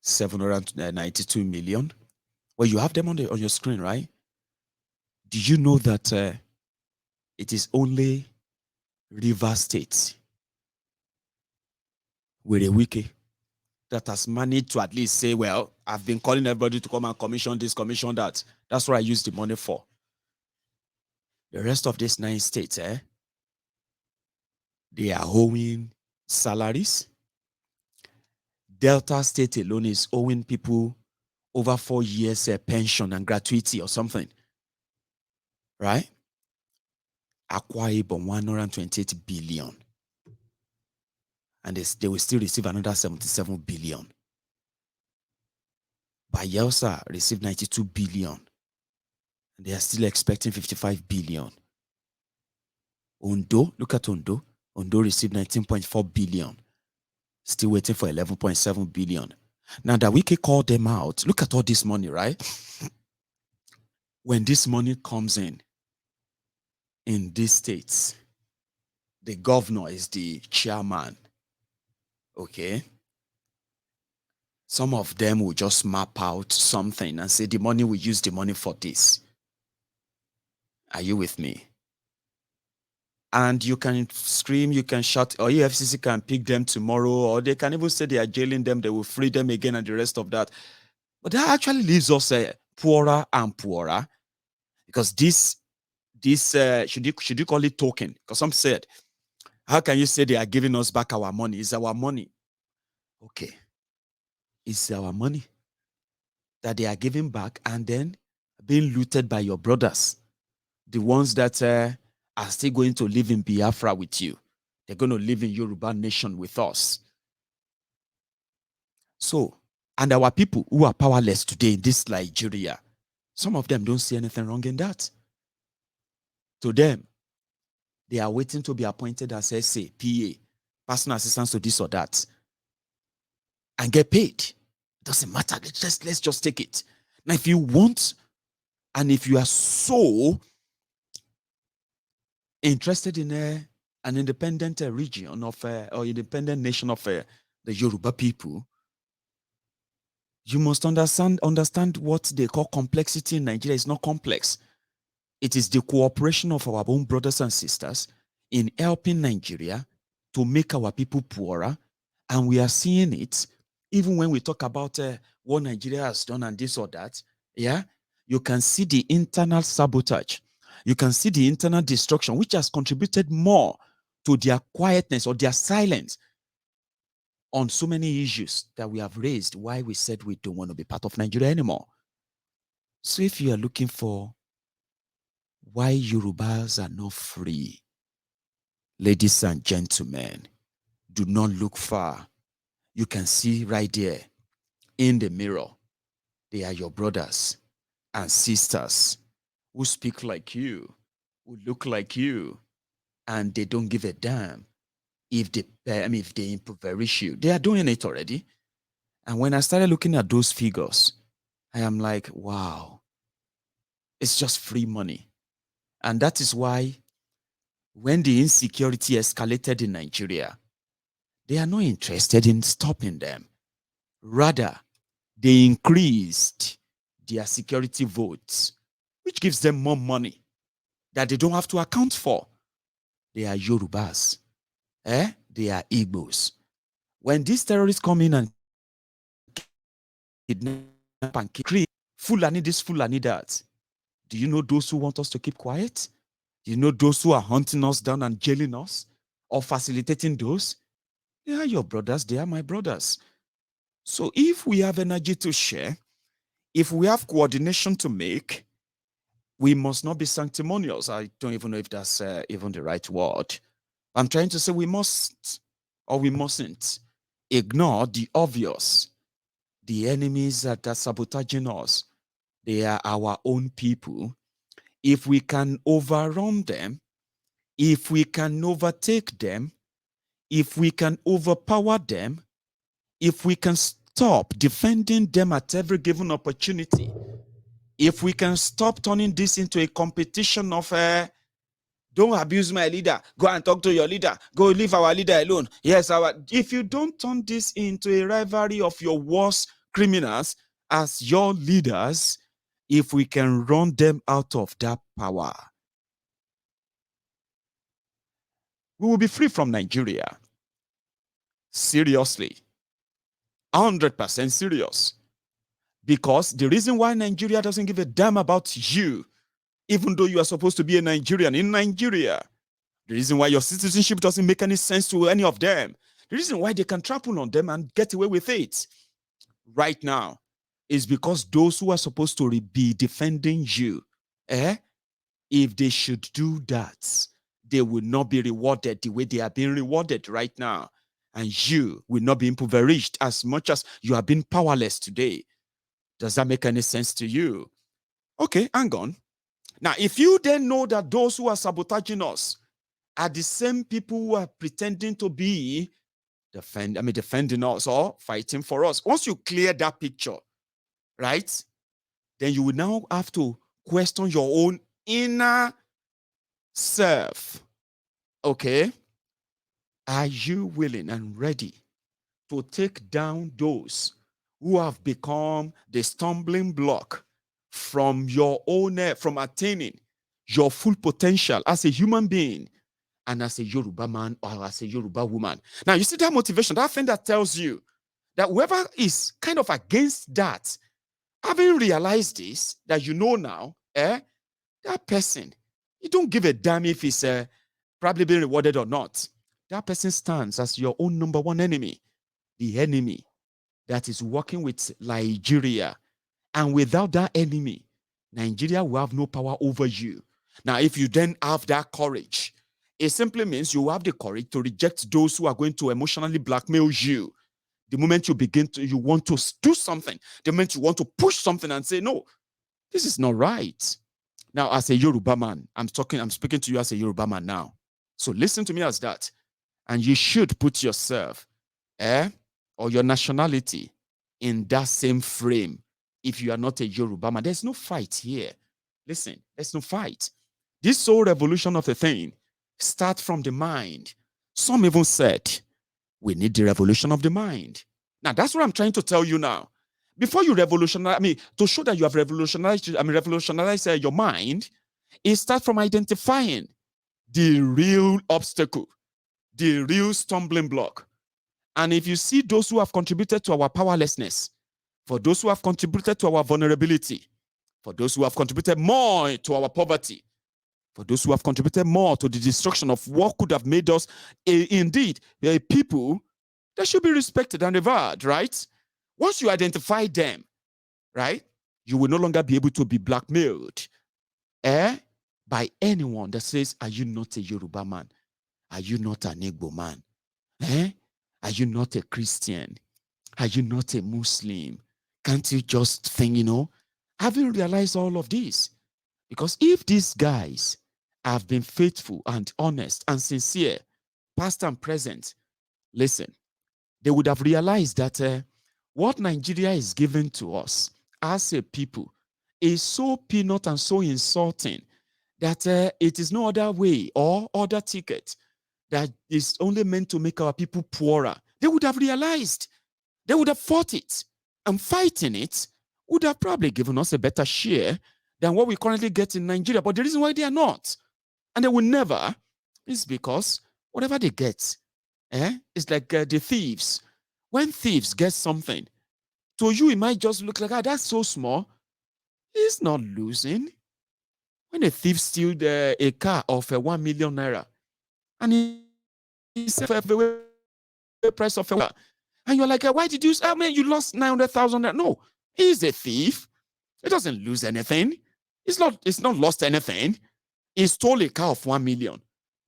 792 million. Well, you have them on your screen, right? Do you know that it is only River State with a wiki that has managed to at least say, well, I've been calling everybody to come and commission this, commission that. That's what I use the money for. The rest of these 9 states, they are owing salaries. Delta State alone is owing people over 4 years pension and gratuity or something. Right? Akwa Ibom, 128 billion. And they will still receive another 77 billion. Bayelsa received 92 billion. And they are still expecting 55 billion. Ondo, look at Ondo. Ondo received 19.4 billion. Still waiting for 11.7 billion. Now that we can call them out, look at all this money, right? When this money comes in these states, the governor is the chairman. Okay? Some of them will just map out something and say the money, we use the money for this. Are you with me? And you can scream, you can shout, or EFCC can pick them tomorrow, or they can even say they are jailing them, they will free them again and the rest of that. But that actually leaves us poorer and poorer, because this should you call it token? Because some said, how can you say they are giving us back our money? It's our money. Okay. It's our money that they are giving back and then being looted by your brothers, the ones that are still going to live in Biafra with you. They're going to live in Yoruba nation with us. So, and our people who are powerless today in this Nigeria, some of them don't see anything wrong in that. To them, they are waiting to be appointed as SA, PA, personal assistance to this or that, and get paid. Doesn't matter. Let's just take it. Now, if you want, and if you are so interested in an independent region of or independent nation of the Yoruba people, you must understand what they call complexity in Nigeria. Is not complex. It is the cooperation of our own brothers and sisters in helping Nigeria to make our people poorer, and we are seeing it even when we talk about what Nigeria has done and this or that. Yeah, you can see the internal sabotage. You can see the internal destruction, which has contributed more to their quietness or their silence on so many issues that we have raised, why we said we don't want to be part of Nigeria anymore. So if you are looking for why Yorubas are not free, ladies and gentlemen, do not look far. You can see right there in the mirror, they are your brothers and sisters who speak like you, who look like you, and they don't give a damn if they impoverish you. They are doing it already. And when I started looking at those figures, I am like, wow, it's just free money. And that is why when the insecurity escalated in Nigeria, they are not interested in stopping them. Rather, they increased their security votes, which gives them more money that they don't have to account for. They are Yorubas. They are Igbos. When these terrorists come in and kidnap and kill, Fulani this, Fulani that, Do you know those who want us to keep quiet? Do you know those who are hunting us down and jailing us or facilitating those? They are your brothers. They are my brothers. So if we have energy to share, if we have coordination to make, we must not be sanctimonious. I don't even know if that's even the right word. I'm trying to say we must or we mustn't ignore the obvious. The enemies that are sabotaging us, they are our own people. If we can overrun them, if we can overtake them, if we can overpower them, if we can stop defending them at every given opportunity, if we can stop turning this into a competition of don't abuse my leader, go and talk to your leader, go leave our leader alone. Yes, if you don't turn this into a rivalry of your worst criminals as your leaders, if we can run them out of that power, we will be free from Nigeria. Seriously. 100% serious. Because the reason why Nigeria doesn't give a damn about you, even though you are supposed to be a Nigerian in Nigeria, the reason why your citizenship doesn't make any sense to any of them, the reason why they can trample on them and get away with it right now is because those who are supposed to be defending you, if they should do that, they will not be rewarded the way they are being rewarded right now. And you will not be impoverished as much as you have been powerless today. Does that make any sense to you? Okay, hang on. Now, if you then know that those who are sabotaging us are the same people who are pretending to be defending us or fighting for us, once you clear that picture, right, then you will now have to question your own inner self. Okay? Are you willing and ready to take down those who have become the stumbling block from your own, from attaining your full potential as a human being and as a Yoruba man or as a Yoruba woman? Now, you see that motivation, that thing that tells you that whoever is kind of against that, having realized this, that you know now, that person, you don't give a damn if he's probably being rewarded or not. That person stands as your own number one enemy, the enemy that is working with Nigeria. And without that enemy, Nigeria will have no power over you. Now, if you then have that courage, it simply means you have the courage to reject those who are going to emotionally blackmail you. The moment you want to do something, the moment you want to push something and say, no, this is not right. Now, as a Yoruba man, I'm speaking to you as a Yoruba man now. So listen to me as that. And you should put yourself, or your nationality in that same frame. If you are not a Yoruba man, there's no fight here. Listen, there's no fight. This whole revolution of a thing starts from the mind. Some even said, we need the revolution of the mind. Now, that's what I'm trying to tell you now. Before you revolutionize, to show that you have revolutionized your mind, it starts from identifying the real obstacle, the real stumbling block. And if you see those who have contributed to our powerlessness, for those who have contributed to our vulnerability, for those who have contributed more to our poverty, for those who have contributed more to the destruction of what could have made us indeed a people that should be respected and revered, right? Once you identify them, right, you will no longer be able to be blackmailed by anyone that says, are you not a Yoruba man? Are you not an Igbo man? Are you not a Christian? Are you not a Muslim? Can't you just think, haven't realized all of this? Because if these guys have been faithful and honest and sincere, past and present, listen, they would have realized that what Nigeria is giving to us as a people is so peanut and so insulting that it is no other way or other ticket that is only meant to make our people poorer. They would have realized. They would have fought it. And fighting it would have probably given us a better share than what we currently get in Nigeria. But the reason why they are not, and they will never, is because whatever they get, it's like the thieves. When thieves get something, to you it might just look like, that's so small. He's not losing. When a thief steals a car of 1 million naira, and he said the price of a car, and you're like, why did you? I mean, you lost 900,000 naira. No, he's a thief. He doesn't lose anything. It's not lost anything. He stole a car of 1 million,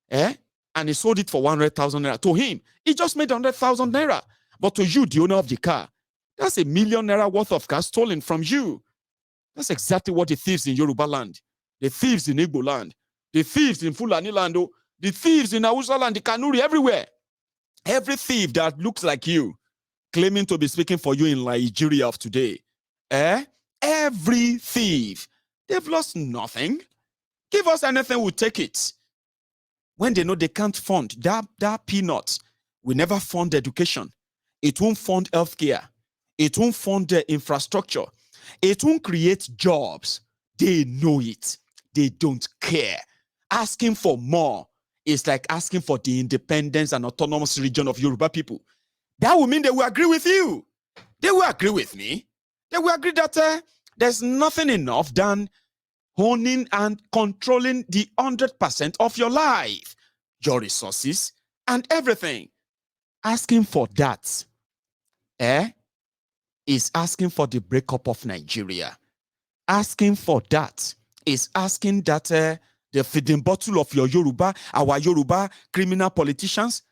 and he sold it for 100,000 naira. To him, he just made 100,000 naira. But to you, the owner of the car, that's 1 million naira worth of car stolen from you. That's exactly what the thieves in Yoruba land, the thieves in Igbo land, the thieves in Fulani land, the thieves in Hausa land, the Kanuri, everywhere. Every thief that looks like you, claiming to be speaking for you in Nigeria of today, every thief, they've lost nothing. Give us anything, we'll take it. When they know they can't fund that peanut, we never fund education. It won't fund healthcare. It won't fund the infrastructure. It won't create jobs. They know it. They don't care. Asking for more is like asking for the independence and autonomous region of Yoruba people. That would mean they will agree with you. They will agree with me. They will agree that there's nothing enough than owning and controlling the 100% of your life, your resources, and everything. Asking for that, is asking for the breakup of Nigeria. Asking for that is asking that the feeding bottle of your Yoruba, our Yoruba criminal politicians,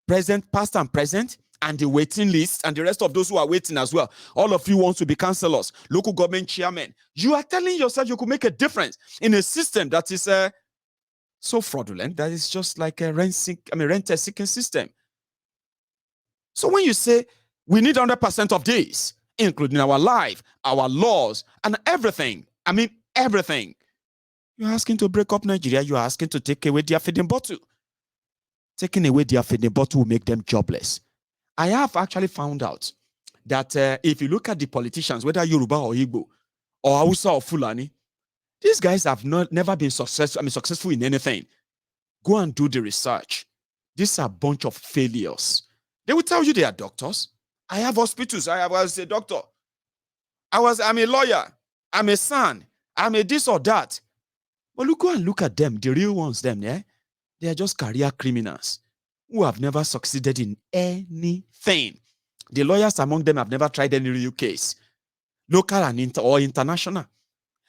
present, past and present, and the waiting list, and the rest of those who are waiting as well. All of you want to be councillors, local government chairmen. You are telling yourself you could make a difference in a system that is so fraudulent that it's just like a rent-seeking system. So when you say we need 100% of this, including our life, our laws, and everything, everything, you're asking to break up Nigeria, you're asking to take away their feeding bottle. Taking away their feeding bottle will make them jobless. I have actually found out that if you look at the politicians, whether Yoruba or Igbo, or Hausa or Fulani, these guys have never been successful in anything. Go and do the research. These are a bunch of failures. They will tell you they are doctors. I have hospitals. I was a doctor. I'm a lawyer. I'm a son. I'm a this or that. But go and look at them, the real ones, them, yeah? They are just career criminals who have never succeeded in anything. The lawyers among them have never tried any real case, local and or international.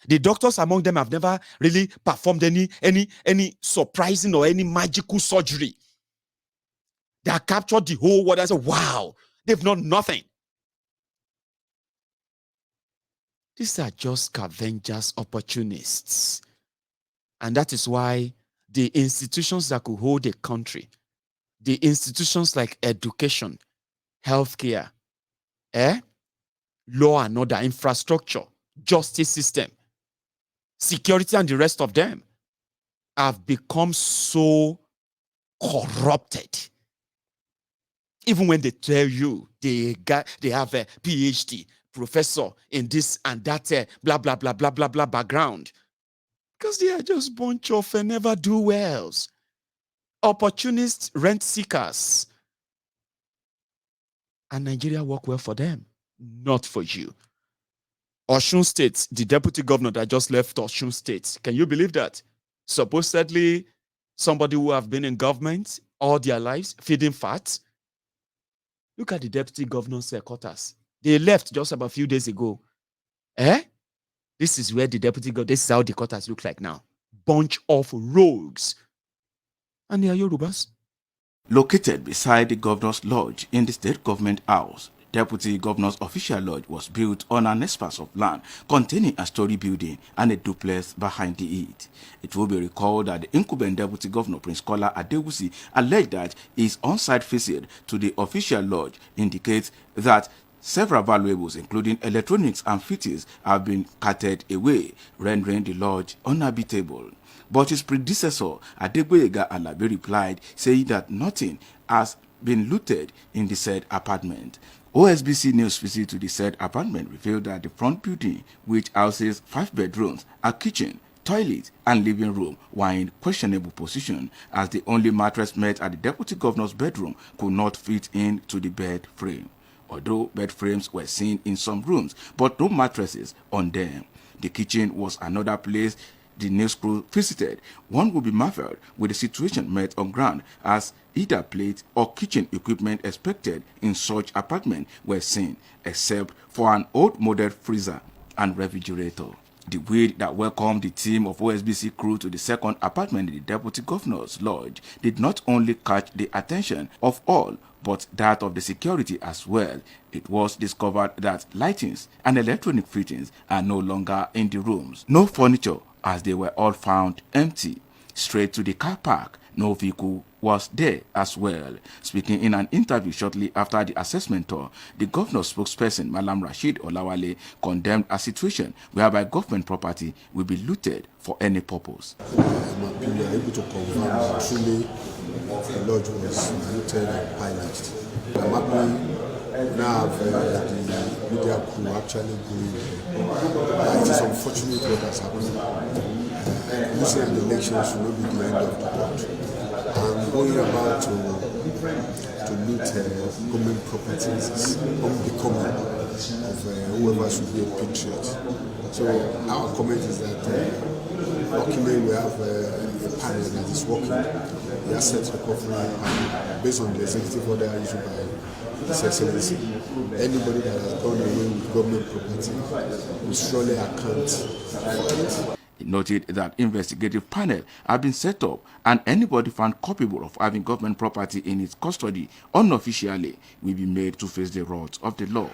The doctors among them have never really performed any surprising or any magical surgery that captured the whole world and said, wow, they've known nothing. These are just scavengers, opportunists. And that is why the institutions that could hold a country, the institutions like education, healthcare, law and order, infrastructure, justice system, security, and the rest of them have become so corrupted. Even when they tell you they have a PhD, professor in this and that, blah, blah, blah, blah, blah, blah background. Because they are just a bunch of never-do-wells, opportunists, rent seekers. And Nigeria work well for them, not for you. Osun State, the deputy governor that just left Osun State, can you believe that? Supposedly, somebody who have been in government all their lives, feeding fat. Look at the deputy governor's quarters. They left just about a few days ago. This is where the deputy governor, this is how the quarters look like now. Bunch of rogues. And they are Yorubas. Located beside the governor's lodge in the state government house, deputy governor's official lodge was built on an expanse of land containing a story building and a duplex behind it. It will be recalled that the incumbent deputy governor, Prince Kola Adewusi, alleged that his on-site visit to the official lodge indicates that several valuables, including electronics and fittings, have been carted away, rendering the lodge unhabitable. But his predecessor, Adegboyega Alabi, replied, saying that nothing has been looted in the said apartment. OSBC News visit to the said apartment revealed that the front building, which houses 5 bedrooms, a kitchen, toilet, and living room, were in questionable position, as the only mattress met at the deputy governor's bedroom could not fit into the bed frame. Although bed frames were seen in some rooms, but no mattresses on them. The kitchen was another place the news crew visited, one would be marveled with the situation met on ground, as either plate or kitchen equipment expected in such apartment were seen, except for an old model freezer and refrigerator. The wind that welcomed the team of OSBC crew to the second apartment in the Deputy Governor's Lodge did not only catch the attention of all, but that of the security as well. It was discovered that lightings and electronic fittings are no longer in the rooms. No furniture, as they were all found empty. Straight to the car park, no vehicle was there as well. Speaking in an interview shortly after the assessment tour, the governor's spokesperson, Malam Rashid Olawale, condemned a situation whereby government property will be looted for any purpose. In my opinion, we are able to confirm that truly the lodge was looted and pillaged. I'm happy now have the media crew actually going there. It is unfortunate what has happened. Losing an election should not be the end of the world. And going about to loot government properties is unbecoming of whoever should be a patriot. So our comment is that luckily we have a panel that is working, the asset recovery panel, based on the executive order issued by His Excellency. Anybody that has gone away with government property will surely account for it. He noted that investigative panel have been set up, and anybody found culpable of having government property in its custody unofficially will be made to face the wrath of the law.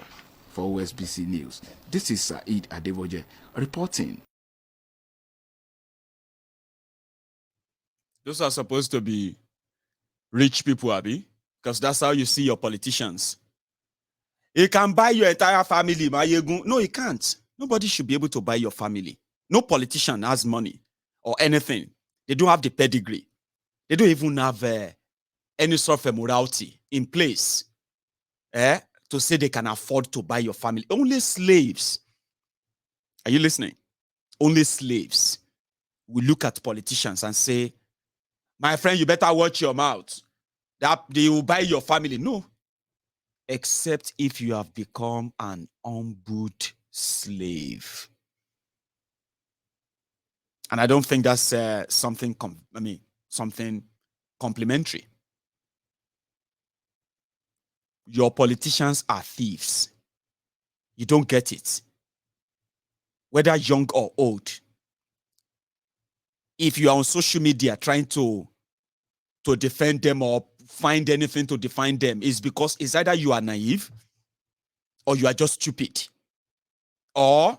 For OSBC News, this is Saeed Adevoje reporting. Those are supposed to be rich people, Abi, because that's how you see your politicians. He can buy your entire family, Mayegun. No, he can't. Nobody should be able to buy your family. No politician has money or anything. They don't have the pedigree. They don't even have any sort of morality in place to say they can afford to buy your family. Only slaves. Are you listening? Only slaves will look at politicians and say, my friend, you better watch your mouth. That they will buy your family. No. Except if you have become an humbled slave. And I don't think that's something complimentary. Your politicians are thieves. You don't get it. Whether young or old. If you are on social media trying to defend them or find anything to define them, is because it's either you are naive or you are just stupid. Or